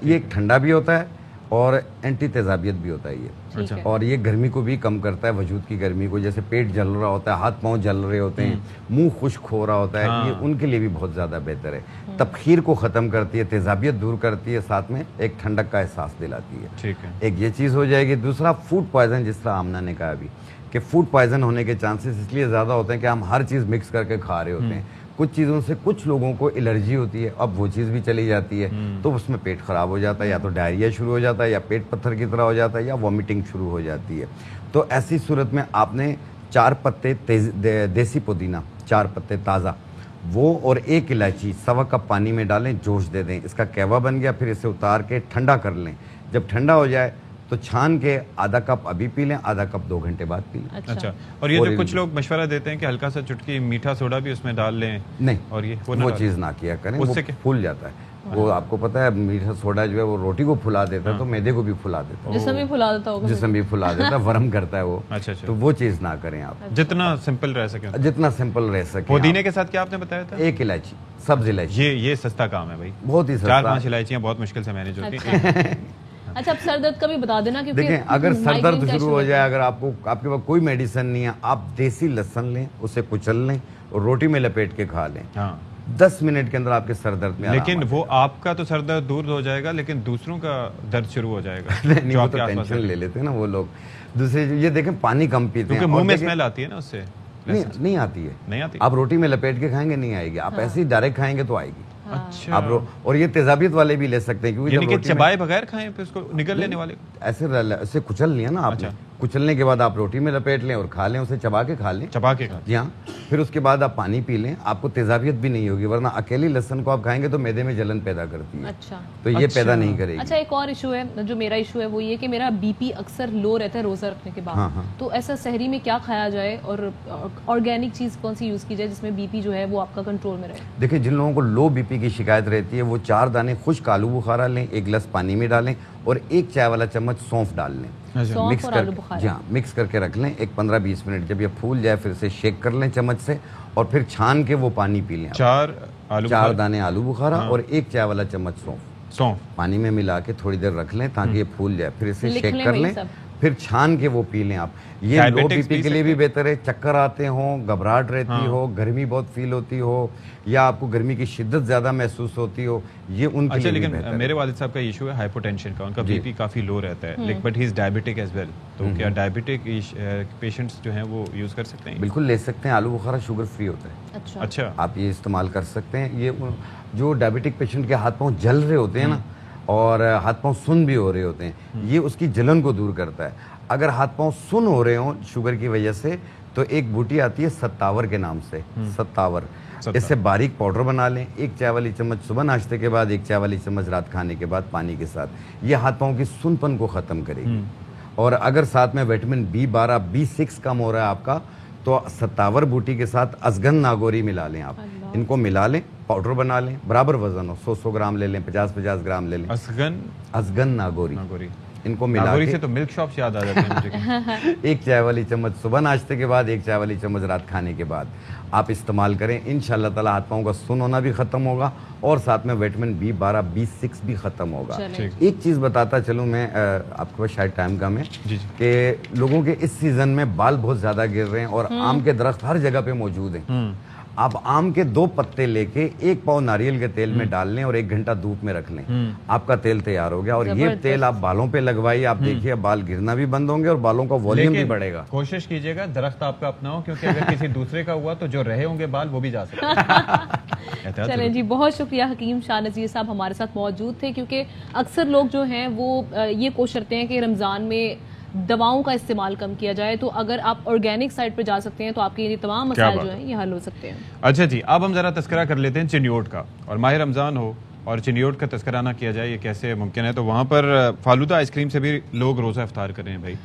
Speaker 8: یہ ایک ٹھنڈا بھی ہوتا ہے اور اینٹی تیزابیت بھی ہوتا ہے یہ, اور یہ گرمی کو بھی کم کرتا ہے, وجود کی گرمی کو, جیسے پیٹ جل رہا ہوتا ہے, ہاتھ پاؤں جل رہے ہوتے ہیں, منہ خشک ہو رہا ہوتا ہے, یہ ان کے لیے بھی بہت زیادہ بہتر ہے. تبخیر کو ختم کرتی ہے, تیزابیت دور کرتی ہے, ساتھ میں ایک ٹھنڈک کا احساس دلاتی ہے. ایک یہ چیز ہو جائے گی. دوسرا فوڈ پوائزن, جس طرح آمنہ نے کہا ابھی کہ فوڈ پوائزن ہونے کے چانسز اس لیے زیادہ ہوتے ہیں کہ ہم ہر چیز مکس کر کے کھا رہے ہوتے ہیں. کچھ چیزوں سے کچھ لوگوں کو الرجی ہوتی ہے, اب وہ چیز بھی چلی جاتی ہے تو اس میں پیٹ خراب ہو جاتا ہے, یا تو ڈائریا شروع ہو جاتا ہے, یا پیٹ پتھر کی طرح ہو جاتا ہے, یا وامٹنگ شروع ہو جاتی ہے. تو ایسی صورت میں آپ نے 4 پتے دیسی پودینہ, 4 پتے تازہ, وہ اور 1 الائچی 1.25 کپ پانی میں ڈالیں, جوش دے دیں, اس کا کہوا بن گیا, پھر اسے اتار کے ٹھنڈا کر لیں. جب ٹھنڈا ہو جائے تو چھان کے آدھا کپ ابھی پی لیں, آدھا کپ 2 گھنٹے بعد پی لیں.
Speaker 1: اچھا, اور یہ جو کچھ لوگ مشورہ دیتے ہیں کہ ہلکا سا چٹکی میٹھا سوڈا بھی اس میں ڈال لیں,
Speaker 8: نہیں,
Speaker 1: اور یہ
Speaker 8: وہ چیز نہ کیا کریں, وہ پھول جاتا ہے. وہ آپ کو پتہ ہے میٹھا سوڈا جو ہے وہ روٹی کو پھلا دیتا ہے, تو میدے کو بھی پھلا دیتا ہے,
Speaker 3: جسم بھی پھلا دیتا ہوگا,
Speaker 8: جسم بھی پھلا دیتا ہے, ورم کرتا ہے وہ. تو وہ چیز نہ کریں آپ,
Speaker 1: جتنا سمپل رہ سکے,
Speaker 8: جتنا سمپل رہ سکے.
Speaker 1: پودینے کے ساتھ کیا آپ نے بتایا تھا؟
Speaker 8: 1 الائچی, سبز الائچی.
Speaker 1: یہ سستا کام ہے بھائی,
Speaker 8: بہت ہی سستا.
Speaker 1: 4-5 الائچیاں بہت مشکل سے مینیج ہوتی ہیں.
Speaker 3: اچھا, اب سر درد کا بھی بتا دینا.
Speaker 8: دیکھیں, اگر سر درد شروع ہو جائے, اگر آپ کے پاس کوئی میڈیسن نہیں ہے, آپ دیسی لہسن لیں, اسے کچل لیں اور روٹی میں لپیٹ کے کھا لیں. 10 منٹ کے اندر آپ کے سر درد میں.
Speaker 1: لیکن وہ آپ کا تو سر درد دور ہو جائے گا, لیکن دوسروں کا درد شروع ہو جائے گا.
Speaker 8: نہیں, وہ تو ٹینشن لے لیتے ہیں نا وہ لوگ. دوسرے یہ دیکھیں, پانی کم پیتے ہیں,
Speaker 1: منہ میں اسمیل آتی ہے نا اس سے.
Speaker 8: نہیں آتی ہے. آپ روٹی میں لپیٹ کے کھائیں گے نہیں آئے گی, آپ ایسے ہی ڈائریکٹ کھائیں گے تو آئے گی.
Speaker 1: اچھا,
Speaker 8: آپ اور یہ تیزابیت والے بھی لے سکتے ہیں,
Speaker 1: کیونکہ چبائے بغیر کھائیں پھر اس کو نگل لینے والے
Speaker 8: ایسے کچل لیا نا آپ نے, کچلنے کے بعد آپ روٹی میں لپیٹ لیں اور کھا لیں, اسے چبا کے کھا لیں. جی ہاں, پھر اس کے بعد آپ پانی پی لیں, آپ کو تیزابیت بھی نہیں ہوگی, ورنہ اکیلی لہسن کو آپ کھائیں گے تو میدے میں جلن پیدا کرتی ہے.
Speaker 3: اچھا,
Speaker 8: تو یہ پیدا نہیں کرے گی.
Speaker 3: اچھا, ایک اور ایشو ہے, جو میرا ایشو ہے وہ یہ کہ میرا بی پی اکثر لو رہتا ہے روزہ رکھنے کے بعد. تو ایسا سحری میں کیا کھایا جائے اور آرگینک چیز کون سی یوز کی جائے جس میں بی پی جو ہے وہ آپ کا کنٹرول میں رہے؟
Speaker 8: دیکھیں, جن لوگوں کو لو بی پی کی شکایت رہتی ہے وہ 4 دانے خشک آلو بخارا لیں, 1 گلاس پانی میں ڈالیں اور 1 چائے والا چمچ سونف ڈال لیں. مکس کر کے رکھ لیں. ایک 15-20 منٹ جب یہ پھول جائے پھر اسے شیک کر لیں چمچ سے, اور پھر چھان کے وہ پانی پی لیں. 4 دانے آلو بخارا اور 1 چائے والا چمچ سونف پانی میں ملا کے تھوڑی دیر رکھ لیں تاکہ یہ پھول جائے, پھر اسے شیک کر لیں, پھر چھان کے وہ پی لیں. آپ یہ لو بی پی کے لیے بھی بہتر ہے. چکر آتے ہوں, گھبراہٹ رہتی ہو, گرمی بہت فیل ہوتی ہو, یا آپ کو گرمی کی شدت زیادہ محسوس ہوتی ہو, یہ ان کے لیے
Speaker 1: لیکن میرے والد صاحب کا ایشو ہے ہائپر ٹینشن کا, ان کا بی پی کافی لو رہتا ہے, but he is diabetic as well. تو کیا ڈائبیٹک پیشنٹس جو ہیں وہ یوز کر سکتے ہیں؟
Speaker 8: بالکل لے سکتے ہیں. آلو بخارا شوگر فری ہوتا ہے.
Speaker 1: اچھا,
Speaker 8: آپ یہ استعمال کر سکتے ہیں. یہ جو ڈائبیٹک پیشنٹ کے ہاتھ پاؤں جل رہے ہوتے ہیں نا, اور ہاتھ پاؤں سن بھی ہو رہے ہوتے ہیں, یہ اس کی جلن کو دور کرتا ہے. اگر ہاتھ پاؤں سن ہو رہے ہوں شوگر کی وجہ سے, تو ایک بوٹی آتی ہے ستاور کے نام سے, ستاور, اس سے باریک پاؤڈر بنا لیں. 1 چائے والی چمچ صبح ناشتے کے بعد, 1 چائے والی چمچ رات کھانے کے بعد پانی کے ساتھ. یہ ہاتھ پاؤں کی سن پن کو ختم کرے گی. اور اگر ساتھ میں وٹامن B12 B6 کم ہو رہا ہے آپ کا, تو ستاور بوٹی کے ساتھ ازگن ناگوری ملا لیں. آپ ان کو ملا لیں, پاؤڈر بنا لیں, برابر وزن ہو, 100 گرام لے لیں, 50 گرام لے لیں. ازگن ناگوری, ان کو ملا کے
Speaker 1: تو ملک شاپس یاد آ جاتے ہیں مجھے.
Speaker 8: 1 چائے والی چمچ صبح ناشتے کے بعد, 1 چائے والی چمچ رات کھانے کے بعد آپ استعمال کریں. انشاءاللہ تعالی ہاتھ پاؤں کا سن ہونا بھی ختم ہوگا, اور ساتھ میں وٹامن B12 B6 بھی ختم ہوگا. ایک چیز بتاتا چلوں میں, آپ کے پاس شاید ٹائم کم ہے, کہ لوگوں کے اس سیزن میں بال بہت زیادہ گر رہے ہیں, اور آم کے درخت ہر جگہ پہ موجود ہیں. آپ آم کے 2 پتے لے کے 1 پاؤ ناریل کے تیل میں ڈال لیں اور 1 گھنٹہ دھوپ میں رکھ لیں, آپ کا تیل تیار ہو گیا. اور یہ تیل آپ بالوں پہ لگوائیے, آپ دیکھیے بال گرنا بھی بند ہوں گے اور بالوں کا والیوم بھی بڑھے گا.
Speaker 1: کوشش کیجیے گا درخت آپ کا اپنا ہو, کیونکہ اگر کسی دوسرے کا ہوا تو جو رہے ہوں گے بال وہ بھی جا سکتے.
Speaker 3: چلیں جی, بہت شکریہ حکیم شاہ نذیر صاحب ہمارے ساتھ موجود تھے, کیونکہ اکثر لوگ جو ہیں وہ یہ کوشش کرتے ہیں کہ رمضان میں دواؤں کا استعمال کم کیا جائے, تو اگر آپ آرگینک سائٹ پہ جا سکتے ہیں تو آپ کے یہ تمام مسائل جو ہیں یہ حل ہو سکتے ہیں.
Speaker 1: اچھا جی, اب ہم ذرا تذکرہ کر لیتے ہیں چنیوٹ کا. اور ماہ رمضان ہو اور چنیوٹ کا تذکرہ نہ کیا جائے, یہ کیسے ممکن ہے؟ تو وہاں پر فالودہ آئس کریم سے بھی لوگ روزہ افطار کر رہے ہیں بھائی.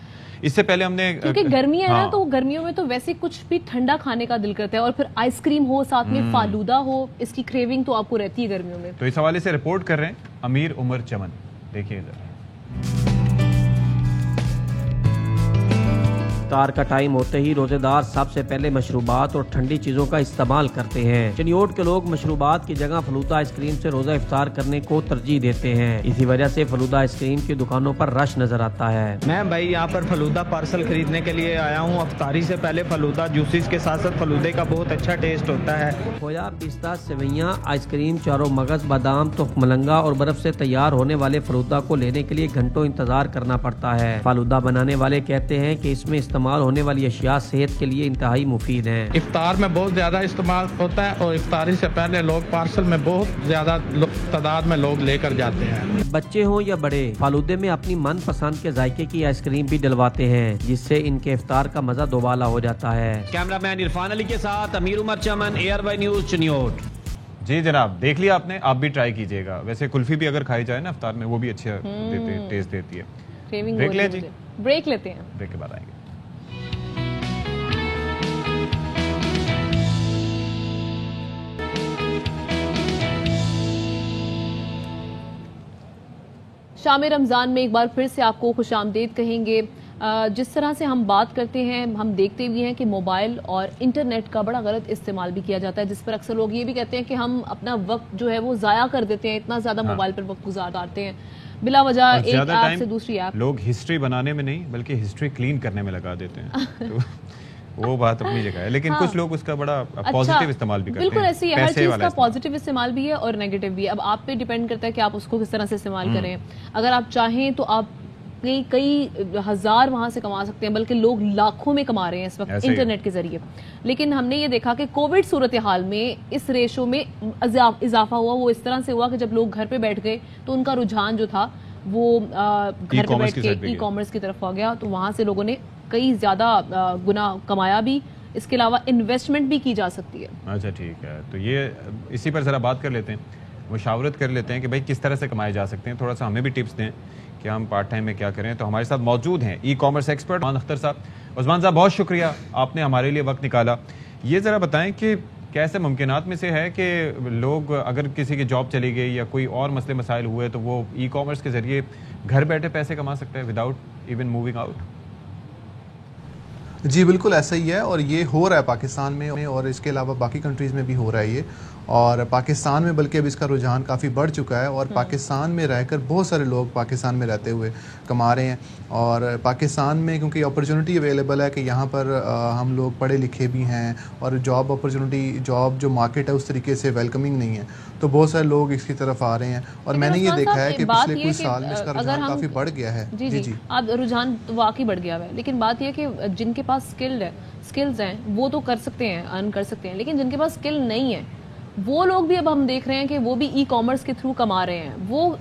Speaker 1: اس سے پہلے ہم نے,
Speaker 3: کیونکہ گرمیاں ہیں نا, تو گرمیوں میں تو ویسے کچھ بھی ٹھنڈا کھانے کا دل کرتا ہے, اور پھر آئس کریم ہو, ساتھ میں فالودہ ہو, اس کی کریونگ تو آپ کو رہتی ہے گرمیوں میں.
Speaker 1: تو اس حوالے سے رپورٹ کر رہے ہیں امیر عمر چمن, دیکھیے ذرا.
Speaker 9: افطار کا ٹائم ہوتے ہی روزے دار سب سے پہلے مشروبات اور ٹھنڈی چیزوں کا استعمال کرتے ہیں۔ چنیوٹ کے لوگ مشروبات کی جگہ فلودہ آئس کریم سے روزہ افطار کرنے کو ترجیح دیتے ہیں، اسی وجہ سے فلودہ آئس کریم کی دکانوں پر رش نظر آتا ہے۔
Speaker 10: میں بھائی یہاں پر فلودہ پارسل خریدنے کے لیے آیا ہوں۔ افطاری سے پہلے فلودہ جوسز کے ساتھ ساتھ فلودے کا بہت اچھا ٹیسٹ ہوتا ہے۔
Speaker 9: کھویا، پستہ، سوئیاں، آئس کریم، چاروں مغز، بادام، تخم ملنگا اور برف سے تیار ہونے والے فلودہ کو لینے کے لیے گھنٹوں انتظار کرنا پڑتا ہے۔ فلودہ بنانے والے کہتے ہیں کہ اس میں استعمال ہونے والی اشیاء صحت کے لیے انتہائی مفید ہیں۔
Speaker 10: افطار میں بہت زیادہ استعمال ہوتا ہے اور افطاری سے پہلے لوگ پارسل میں بہت زیادہ تعداد میں لوگ لے کر جاتے ہیں۔
Speaker 9: بچے ہوں یا بڑے، فالودے میں اپنی من پسند کے ذائقے کی آئس کریم بھی ڈلواتے ہیں، جس سے ان کے افطار کا مزہ دوبالا ہو جاتا ہے۔
Speaker 11: کیمرہ مین عرفان علی کے ساتھ امیر عمر چمن، ایئر وائی نیوز، چنیوٹ۔
Speaker 1: جی جناب، دیکھ لیا آپ نے، آپ بھی ٹرائی کیجئے گا۔ ویسے کلفی بھی اگر کھائی جائے نا افطار میں، وہ بھی اچھا ٹیسٹ دیتی ہے۔ بریک لیں جی،
Speaker 3: بریک لیتے ہیں،
Speaker 1: بریک کے بعد آئیں گے۔
Speaker 3: شام رمضان میں ایک بار پھر سے آپ کو خوش آمدید کہیں گے۔ جس طرح سے ہم بات کرتے ہیں، ہم دیکھتے بھی ہیں کہ موبائل اور انٹرنیٹ کا بڑا غلط استعمال بھی کیا جاتا ہے، جس پر اکثر لوگ یہ بھی کہتے ہیں کہ ہم اپنا وقت جو ہے وہ ضائع کر دیتے ہیں، اتنا زیادہ موبائل پر وقت گزارتے ہیں بلا وجہ ایک ایپ سے دوسری ایپ۔
Speaker 1: لوگ ہسٹری بنانے میں نہیں بلکہ ہسٹری کلین کرنے میں لگا دیتے ہیں، وہ بات اپنی جگہ ہے، لیکن کچھ لوگ اس کا بڑا پازیٹیو استعمال بھی کرتے ہیں۔
Speaker 3: بالکل ایسے ہی ہے، ہر چیز کا پازیٹیو استعمال بھی ہے اور نیگیٹیو بھی ہے۔ اب آپ پہ ڈیپینڈ کرتا ہے کہ آپ اس کو کس طرح سے استعمال کریں۔ اگر آپ چاہیں تو آپ کئی ہزار وہاں سے کما سکتے ہیں، بلکہ لوگ لاکھوں میں کما رہے ہیں اس وقت انٹرنیٹ کے ذریعے۔ لیکن ہم نے یہ دیکھا کہ کووڈ صورتحال میں اس ریشو میں اضافہ ہوا۔ وہ اس طرح سے ہوا کہ جب لوگ گھر پہ بیٹھ گئے تو ان کا رجحان جو تھا وہ گھر پہ بیٹھ کے ای کامرس کی طرف ہو گیا، تو وہاں سے لوگوں نے کئی زیادہ گنا کمایا بھی۔ اس کے علاوہ انویسٹمنٹ بھی کی جا سکتی ہے۔
Speaker 1: اچھا ٹھیک ہے، تو یہ اسی پر ذرا بات کر لیتے ہیں، مشاورت کر لیتے ہیں کہ بھائی کس طرح سے کمائے جا سکتے ہیں۔ تھوڑا سا ہمیں بھی ٹپس دیں کہ ہم پارٹ ٹائم میں کیا کریں۔ تو ہمارے ساتھ موجود ہیں ای کامرس ایکسپرٹ عثمان اختر صاحب۔ عثمان صاحب، بہت شکریہ، آپ نے ہمارے لیے وقت نکالا۔ یہ ذرا بتائیں کہ کیسے ممکنات میں سے ہے کہ لوگ اگر کسی کی جاب چلی گئی یا کوئی اور مسئلے مسائل ہوئے تو وہ ای کامرس کے ذریعے گھر بیٹھے پیسے کما سکتے ہیں وداؤٹ ایون موونگ آؤٹ؟
Speaker 12: جی بالکل ایسا ہی ہے، اور یہ ہو رہا ہے پاکستان میں، اور اس کے علاوہ باقی کنٹریز میں بھی ہو رہا ہے یہ، اور پاکستان میں بلکہ اب اس کا رجحان کافی بڑھ چکا ہے، اور پاکستان میں رہ کر بہت سارے لوگ پاکستان میں رہتے ہوئے کما رہے ہیں۔ اور پاکستان میں کیونکہ اپرچونٹی اویلیبل ہے کہ یہاں پر ہم لوگ پڑھے لکھے بھی ہیں، اور جاب اپرچونٹی، جاب جو مارکیٹ ہے اس طریقے سے ویلکمنگ نہیں ہے، تو بہت سارے لوگ اس کی طرف آ رہے ہیں، اور میں نے یہ دیکھا ہے کہ پچھلے کچھ سال میں اس کا رجحان کافی بڑھ گیا ہے۔
Speaker 3: جی اب رجحان واقعی بڑھ گیا ہے، لیکن بات یہ کہ جن کے پاس سکلز ہیں وہ تو کر سکتے ہیں، ارن کر سکتے ہیں، لیکن جن کے پاس سکل نہیں ہے وہ لوگ بھی اب ہم دیکھ رہے ہیں کہ وہ بھی ای کامرس کے تھرو کما رہے ہیں۔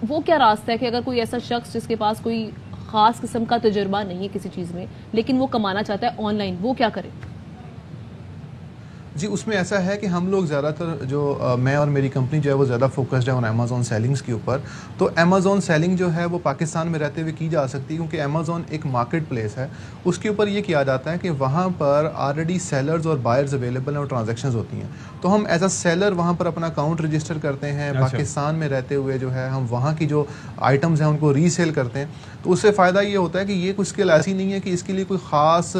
Speaker 3: وہ کیا راستہ ہے کہ اگر کوئی ایسا شخص جس کے پاس کوئی خاص قسم کا تجربہ نہیں ہے کسی چیز میں لیکن وہ کمانا چاہتا ہے آن لائن، وہ کیا کرے؟
Speaker 12: جی اس میں ایسا ہے کہ ہم لوگ زیادہ تر جو میں اور میری کمپنی جو ہے وہ زیادہ فوکسڈ ہے آن امیزون سیلنگز کے اوپر، تو امیزون سیلنگ جو ہے وہ پاکستان میں رہتے ہوئے کی جا سکتی ہے، کیونکہ امیزون ایک مارکیٹ پلیس ہے۔ اس کے اوپر یہ کیا جاتا ہے کہ وہاں پر آلریڈی سیلرز اور بائرز اویلیبل ہیں اور ٹرانزیکشنز ہوتی ہیں، تو ہم ایز اے سیلر وہاں پر اپنا اکاؤنٹ رجسٹر کرتے ہیں، پاکستان میں رہتے ہوئے جو ہے ہم وہاں کی جو آئٹمز ہیں ان کو ری سیل کرتے ہیں۔ تو اس سے فائدہ یہ ہوتا ہے کہ یہ کوئی اسکل ایسی نہیں ہے کہ اس کے لیے کوئی خاص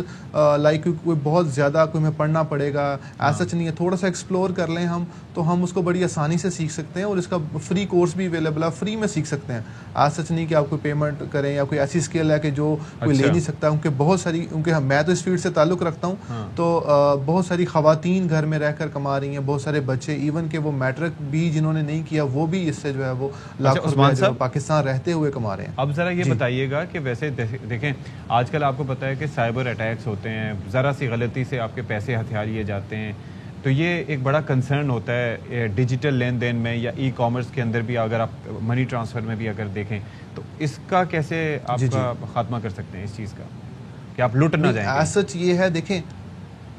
Speaker 12: لائک کوئی بہت زیادہ کوئی ہمیں پڑھنا پڑے گا، ایسا نہیں ہے۔ تھوڑا سا ایکسپلور کر لیں ہم تو ہم اس کو بڑی آسانی سے سیکھ سکتے ہیں، اور اس کا فری کورس بھی اویلیبل ہے، فری میں سیکھ سکتے ہیں۔ ایسا نہیں کہ آپ کوئی پیمنٹ کریں یا کوئی ایسی اسکل ہے کہ جو کوئی لے نہیں سکتا، کیونکہ بہت ساری، کیونکہ میں تو اس فیلڈ سے تعلق رکھتا ہوں، تو بہت ساری خواتین گھر میں رہ کر کما رہی ہیں، بہت سارے بچے ایون کہ وہ میٹرک بھی جنہوں نے نہیں کیا وہ بھی اس سے جو ہے وہ لاکھوں روپے پاکستان رہتے ہوئے کما رہے ہیں۔
Speaker 1: اب ذرا یہ بتائیے گا کہ ویسے دیکھیں آج کل آپ کو پتا ہے کہ سائبر اٹیکس ہوتے ہیں، ذرا سی غلطی سے آپ کے پیسے ہتھیا لیے جاتے ہیں، تو یہ ایک بڑا کنسرن ہوتا ہے ڈیجیٹل لین دین میں یا ای کامرس کے اندر بھی، اگر آپ منی ٹرانسفر میں بھی اگر دیکھیں تو اس کا کیسے آپ کا خاتمہ کر سکتے ہیں اس چیز کا کہ آپ لوٹ نہ جائیں؟
Speaker 12: ایز سچ یہ ہے، دیکھیں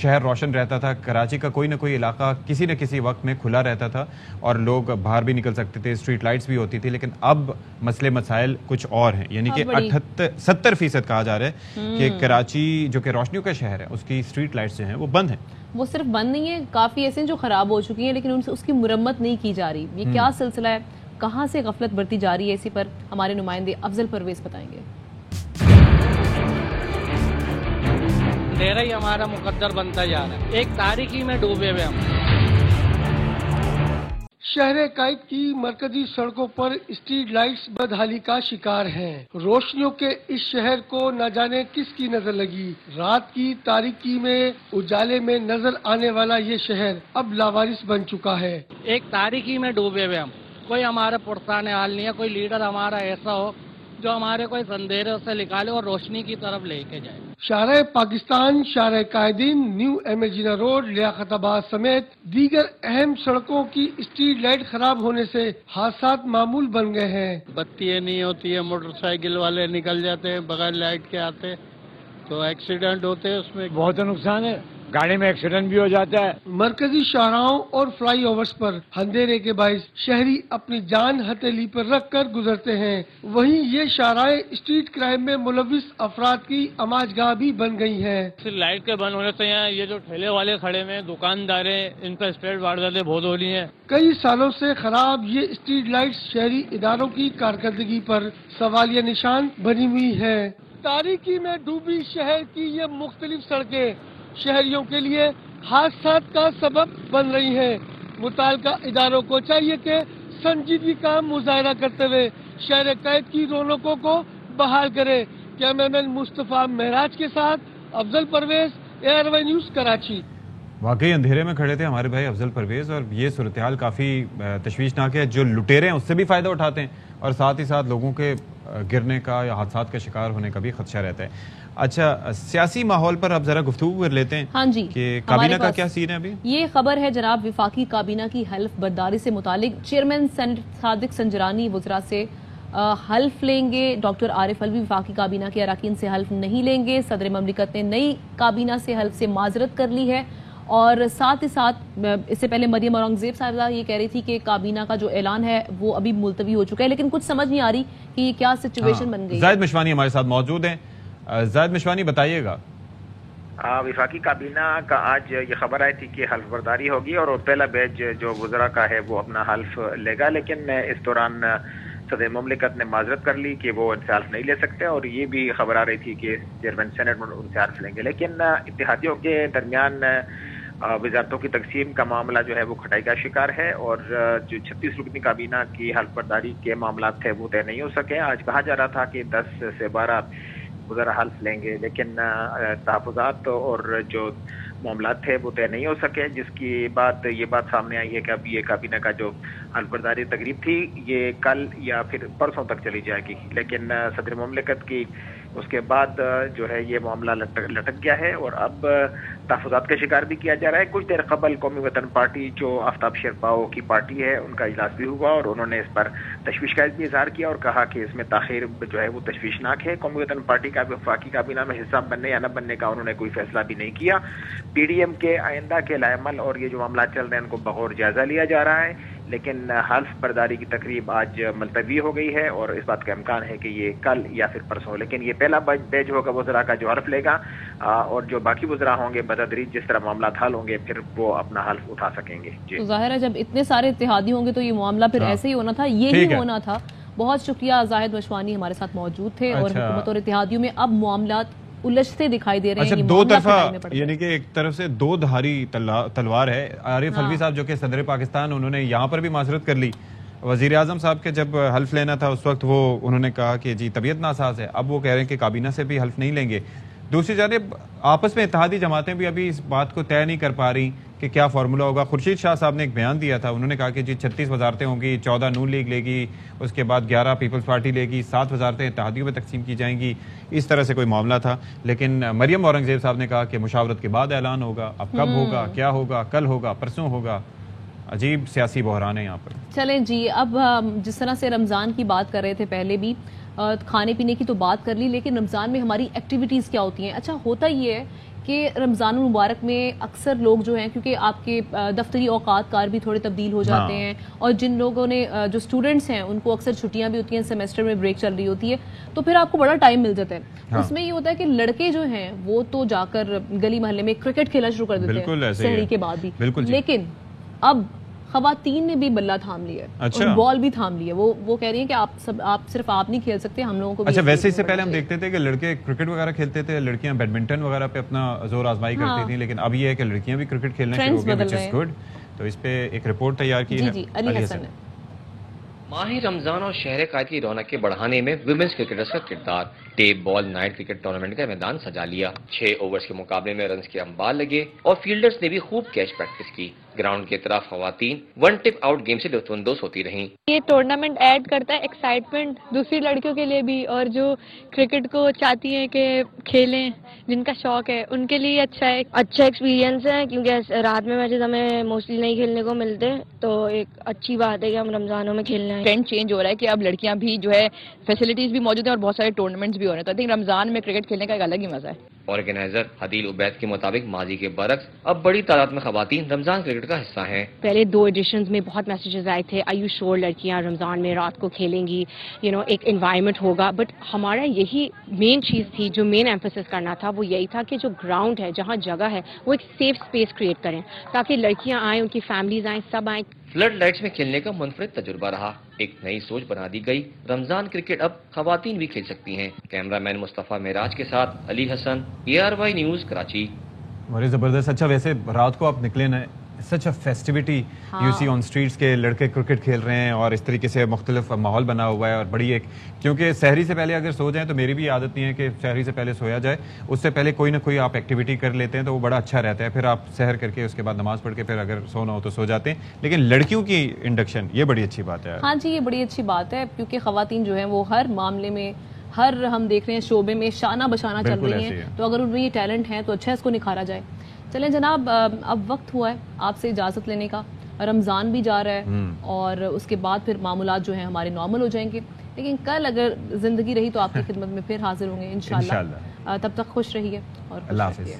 Speaker 1: شہر روشن رہتا تھا، کراچی کا کوئی نہ کوئی علاقہ کسی نہ کسی وقت میں کھلا رہتا تھا اور لوگ باہر بھی نکل سکتے تھے، اسٹریٹ لائٹس بھی ہوتی تھی. لیکن اب مسئلے مسائل کچھ اور ہیں، یعنی کہ 70% کہا جا رہا ہے کہ کراچی جو کہ روشنیوں کا شہر ہے اس کی اسٹریٹ لائٹس جو ہیں وہ بند ہیں.
Speaker 3: وہ صرف بند نہیں ہیں، کافی ایسے ہیں جو خراب ہو چکی ہیں لیکن ان سے اس کی مرمت نہیں کی جا رہی. یہ کیا سلسلہ ہے، کہاں سے غفلت برتی جا رہی ہے، اسی پر ہمارے نمائندے افضل پرویز بتائیں گے.
Speaker 13: اندھیرا ہی ہمارا مقدر بنتا جا رہا ہے، ایک تاریکی میں ڈوبے ہوئے ہم.
Speaker 14: شہر قائد کی مرکزی سڑکوں پر اسٹریٹ لائٹس بدحالی کا شکار ہیں. روشنیوں کے اس شہر کو نہ جانے کس کی نظر لگی. رات کی تاریکی میں اجالے میں نظر آنے والا یہ شہر اب لاوارث بن چکا ہے.
Speaker 13: ایک تاریکی میں ڈوبے ہوئے ہم، کوئی ہمارا پرسان حال نہیں ہے. کوئی لیڈر ہمارا ایسا ہو جو ہمارے کو اس اندھیرے سے نکالے اور روشنی کی طرف لے کے جائے.
Speaker 14: شارع پاکستان، شارع قائدین، نیو امیجینا روڈ، لیاقت آباد سمیت دیگر اہم سڑکوں کی اسٹریٹ لائٹ خراب ہونے سے حادثات معمول بن گئے ہیں.
Speaker 13: بتیاں نہیں ہوتی ہے، موٹر سائیکل والے نکل جاتے ہیں بغیر لائٹ کے آتے تو ایکسیڈنٹ ہوتے ہیں، اس میں بہت نقصان ہے، گاڑی میں ایکسیڈنٹ بھی ہو جاتا ہے.
Speaker 14: مرکزی شاہراہوں اور فلائی اوورز پر اندھیرے کے باعث شہری اپنی جان ہتھیلی پر رکھ کر گزرتے ہیں. وہیں یہ شاہراہیں اسٹریٹ کرائم میں ملوث افراد کی آماج گاہ بھی بن گئی ہیں.
Speaker 13: لائٹ کے بند ہونے سے یہاں یہ جو ٹھیلے والے کھڑے ہیں، دکاندار ہیں، ان کا اسٹریٹ وارداتیں بہت ہو رہی ہیں.
Speaker 14: کئی سالوں سے خراب یہ اسٹریٹ لائٹس شہری اداروں کی کارکردگی پر سوالیہ نشان بنی ہوئی ہے. تاریکی میں ڈوبی شہر کی یہ مختلف سڑکیں شہریوں کے لیے حادثات کا سبب بن رہی ہیں. متعلقہ اداروں کو چاہیے کہ سنجیدگی کا مظاہرہ کرتے ہوئے شہر قائد کی رونقوں کو بحال کرے. کیمرمین مصطفیٰ مہراج کے ساتھ افضل پرویز، ARY نیوز کراچی.
Speaker 1: واقعی اندھیرے میں کھڑے تھے ہمارے بھائی افضل پرویز، اور یہ صورتحال کافی تشویشناک ہے. جو لٹیرے ہیں اس سے بھی فائدہ اٹھاتے ہیں اور ساتھ ہی ساتھ لوگوں کے گرنے کا یا حادثات کا شکار ہونے کا بھی خدشہ رہتا ہے. اچھا، سیاسی ماحول پر اب ذرا گفتگو کر لیتے ہیں.
Speaker 3: ہاں جی،
Speaker 1: کہ کابینہ کا کیا سین ہے ابھی؟
Speaker 3: یہ خبر ہے جناب، وفاقی کابینہ کی حلف برداری سے متعلق چیئرمین سینیٹ صادق سنجرانی وزراء سے حلف لیں گے. ڈاکٹر عارف علوی وفاقی کابینہ کے اراکین سے حلف نہیں لیں گے. صدر مملکت نے نئی کابینہ سے حلف سے معذرت کر لی ہے، اور ساتھ ہی ساتھ اس سے پہلے مریم اورنگزیب صاحبہ یہ کہہ رہی تھی کہ کابینہ کا جو اعلان ہے وہ ابھی ملتوی ہو چکا ہے، لیکن کچھ سمجھ نہیں آ رہی کہ یہ کیا سچویشن بن گئی.
Speaker 1: زاہد مشوانی ہمارے ساتھ موجود ہیں. زاہد مشوانی بتائیے گا.
Speaker 15: وفاقی کابینہ کا آج یہ خبر آئی تھی کہ حلف برداری ہوگی اور پہلا بیچ جو وزراء کا ہے وہ اپنا حلف لے گا، لیکن اس دوران صدر مملکت نے معذرت کر لی کہ وہ ان سے حلف نہیں لے سکتے، اور یہ بھی خبر آ رہی تھی کہ چیئرمین سینیٹ ان سے حلف لیں گے. لیکن اتحادیوں کے درمیان وزارتوں کی تقسیم کا معاملہ جو ہے وہ کھٹائی کا شکار ہے، اور جو 36 رکنی کابینہ کی حلف برداری کے معاملات تھے وہ طے نہیں ہو سکے. آج کہا جا رہا تھا کہ 10 سے 12 وزراء حلف لیں گے، لیکن تحفظات اور جو معاملات تھے وہ طے نہیں ہو سکے، جس کی یہ بات سامنے آئی ہے کہ اب یہ کابینہ کا جو حلف برداری تقریب تھی یہ کل یا پھر پرسوں تک چلی جائے گی. لیکن صدر مملکت کی اس کے بعد جو ہے یہ معاملہ لٹک گیا ہے، اور اب تحفظات کا شکار بھی کیا جا رہا ہے. کچھ دیر قبل قومی وطن پارٹی جو آفتاب شیرپاؤ کی پارٹی ہے ان کا اجلاس بھی ہوا، اور انہوں نے اس پر تشویش کا بھی اظہار کیا اور کہا کہ اس میں تاخیر جو ہے وہ تشویشناک ہے. قومی وطن پارٹی کا وفاقی کابینہ میں حصہ بننے یا نہ بننے کا انہوں نے کوئی فیصلہ بھی نہیں کیا. پی ڈی ایم کے آئندہ کے لائحہ اور یہ جو معاملات چل رہے ہیں ان کو بغور جائزہ لیا جا رہا ہے، لیکن حلف برداری کی تقریب آج ملتوی ہو گئی ہے، اور اس بات کا امکان ہے کہ یہ کل یا پھر پرسوں، لیکن یہ پہلا بیچ ہوگا وزراء کا جو حلف لے گا، اور جو باقی وزراء ہوں گے بتدریج جس طرح معاملات حل ہوں گے پھر وہ اپنا حلف اٹھا سکیں گے.
Speaker 3: تو ظاہر ہے جب اتنے سارے اتحادی ہوں گے تو یہ معاملہ پھر ایسے ہی ہونا تھا، یہی ہونا تھا. بہت شکریہ، زاہد مشوانی ہمارے ساتھ موجود تھے. اور حکومت اور اتحادیوں میں اب معاملات الجھتے دکھائی دے رہے ہیں.
Speaker 1: دو طرفہ، یعنی کہ ایک طرف سے دو دھاری تلوار ہے. عارف علوی صاحب جو کہ صدر پاکستان، انہوں نے یہاں پر بھی معذرت کر لی. وزیر اعظم صاحب کے جب حلف لینا تھا اس وقت انہوں نے کہا کہ جی طبیعت ناساز ہے، اب وہ کہہ رہے ہیں کہ کابینہ سے بھی حلف نہیں لیں گے. دوسری جانب آپس میں اتحادی جماعتیں بھی ابھی اس بات کو طے نہیں کر پا رہی کہ کیا فارمولہ ہوگا. خورشید شاہ صاحب نے ایک بیان دیا تھا، انہوں نے کہا کہ جی 36 وزارتیں ہوں گی، 14 نون لیگ لے گی، اس کے بعد 11 پیپلز پارٹی لے گی، 7 وزارتیں اتحادیوں میں تقسیم کی جائیں گی. اس طرح سے کوئی معاملہ تھا. لیکن مریم اورنگزیب صاحب نے کہا کہ مشاورت کے بعد اعلان ہوگا. اب کب ہوگا، کیا ہوگا، کل ہوگا، پرسوں ہوگا. عجیب سیاسی بحران ہے یہاں پر.
Speaker 3: چلیں جی، اب جس طرح سے رمضان کی بات کر رہے تھے پہلے بھی، کھانے پینے کی تو بات کر لی، لیکن رمضان میں ہماری ایکٹیویٹیز کیا ہوتی ہیں. اچھا ہوتا یہ ہے کہ کہ رمضان المبارک میں اکثر لوگ جو ہیں کیونکہ آپ کے دفتری اوقات کار بھی تھوڑے تبدیل ہو جاتے ہیں اور جن لوگوں نے جو اسٹوڈنٹس ہیں ان کو اکثر چھٹیاں بھی ہوتی ہیں, سیمسٹر میں بریک چل رہی ہوتی ہے, تو پھر آپ کو بڑا ٹائم مل جاتا ہے. اس میں یہ ہوتا ہے کہ لڑکے جو ہیں وہ تو جا کر گلی محلے میں کرکٹ کھیلنا شروع کر دیتے ہیں سحری کے بعد بھی, لیکن اب خواتین نے بھی بلہ تھام لیا ہے اور بال بھی تھام لی ہے. وہ کہہ رہی ہیں کہ آپ صرف آپ نہیں کھیل سکتے, ہم لوگوں کو.
Speaker 1: اچھا, ویسے اس سے پہلے ہم دیکھتے تھے کہ لڑکے کرکٹ وغیرہ کھیلتے تھے, لڑکیاں بیڈمنٹن وغیرہ پہ اپنا زور آزمائی کرتی تھیں, لیکن اب یہ ہے کہ لڑکیاں بھی کرکٹ کھیلنا شروع ہو گئی, which is good. تو اس پہ ایک رپورٹ تیار کی ہے
Speaker 3: علی حسن نے.
Speaker 16: ماہ رمضان اور شہر قائد کی رونق کے بڑھانے میں ویمنز کرکٹرز کا کردار. Tape ball night cricket tournament کا میدان سجا لیا. 6 اوورز کے مقابلے میں رنز کے انبار لگے اور فیلڈرز نے بھی خوب کیچ پریکٹس کی. گراؤنڈ کی طرف خواتین ون ٹپ آؤٹ گیم سے لطف اندوز ہوتی رہیں.
Speaker 17: یہ ٹورنامنٹ ایڈ کرتا ہے ایکسائٹمنٹ دوسری لڑکیوں کے لیے بھی, اور جو کرکٹ کو چاہتی ہیں کہ کھیلیں, جن کا شوق ہے, ان کے لیے اچھا ہے.
Speaker 18: اچھا ایکسپیرینس ہے کیونکہ رات میں میچز ہمیں موسٹلی نہیں کھیلنے کو ملتے, تو ایک اچھی بات ہے کہ ہم رمضانوں میں کھیلنا ہے.
Speaker 19: ٹرینڈ چینج ہو رہا ہے کہ اب لڑکیاں بھی جو ہے فیسلٹیز بھی موجود ہیں اور بہت سارے ٹورنامنٹس بھی ہو رہے ہیں, تو آئی تھنک رمضان میں کرکٹ کھیلنے کا ایک الگ ہی مزہ ہے.
Speaker 16: آرگنائزر عدیل عبید کے مطابق ماضی کے برعکس اب بڑی تعداد میں خواتین رمضان کرکٹ کا حصہ ہیں.
Speaker 18: پہلے 2 ایڈیشنز میں بہت میسیجز آئے تھے, آر یو شور لڑکیاں رمضان میں رات کو کھیلیں گی, ایک انوائرمنٹ ہوگا, بٹ ہمارا یہی مین چیز تھی, جو مین ایمفیسس کرنا تھا وہ یہی تھا کہ جو گراؤنڈ ہے, جہاں جگہ ہے, وہ ایک سیف اسپیس کریٹ کریں تاکہ لڑکیاں آئیں, ان کی فیملیز آئیں, سب آئیں.
Speaker 16: فلڈ لائٹس میں کھیلنے کا منفرد تجربہ رہا. ایک نئی سوچ بنا دی گئی, رمضان کرکٹ اب خواتین بھی کھیل سکتی ہیں. کیمرہ مین مصطفیٰ معراج کے ساتھ علی حسن, ARY نیوز کراچی.
Speaker 1: بڑی زبردست. اچھا, ویسے رات کو آپ نکلے نا, سچ اے فیسٹیوٹی یو سی آن اسٹریٹس کے لڑکے کرکٹ کھیل رہے ہیں اور اس طریقے سے مختلف ماحول بنا ہوا ہے, اور بڑی ایک, کیونکہ سحری سے پہلے اگر سو جائیں تو میری بھی عادت نہیں ہے کہ سحری سے پہلے سویا جائے, اس سے پہلے کوئی نہ کوئی آپ ایکٹیویٹی کر لیتے ہیں تو وہ بڑا اچھا رہتا ہے. پھر آپ سحر کر کے اس کے بعد نماز پڑھ کے پھر اگر سونا ہو تو سو جاتے ہیں. لیکن لڑکیوں کی انڈکشن یہ بڑی اچھی بات ہے.
Speaker 3: ہاں جی, یہ بڑی اچھی بات ہے کیونکہ خواتین جو ہیں وہ ہر معاملے میں, ہر ہم دیکھ رہے ہیں شعبے میں شانہ بشانہ چل رہی ہیں, تو اگر ان میں یہ ٹیلنٹ ہے تو اچھا اس کو نکھارا جائے. چلیں جناب, اب وقت ہوا ہے آپ سے اجازت لینے کا. رمضان بھی جا رہا ہے اور اس کے بعد پھر معاملات جو ہیں ہمارے نارمل ہو جائیں گے, لیکن کل اگر زندگی رہی تو آپ کی خدمت میں پھر حاضر ہوں گے انشاءاللہ. تب تک خوش رہیے اور
Speaker 1: اللہ حافظ.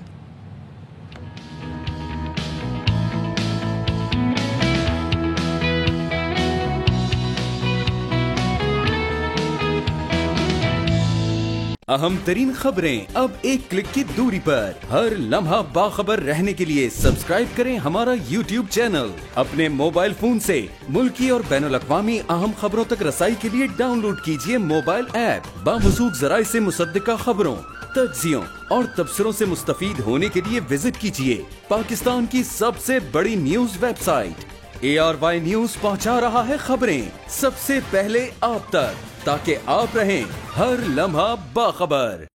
Speaker 20: اہم ترین خبریں اب ایک کلک کی دوری پر. ہر لمحہ باخبر رہنے کے لیے سبسکرائب کریں ہمارا YouTube چینل. اپنے موبائل فون سے ملکی اور بین الاقوامی اہم خبروں تک رسائی کے لیے ڈاؤن لوڈ کیجیے موبائل ایپ. باموثوق ذرائع سے مصدقہ خبروں, تجزیوں اور تبصروں سے مستفید ہونے کے لیے وزٹ کیجیے پاکستان کی سب سے بڑی news website. ARY news پہنچا رہا ہے خبریں سب سے پہلے آپ تک, تاکہ آپ رہیں ہر لمحہ باخبر.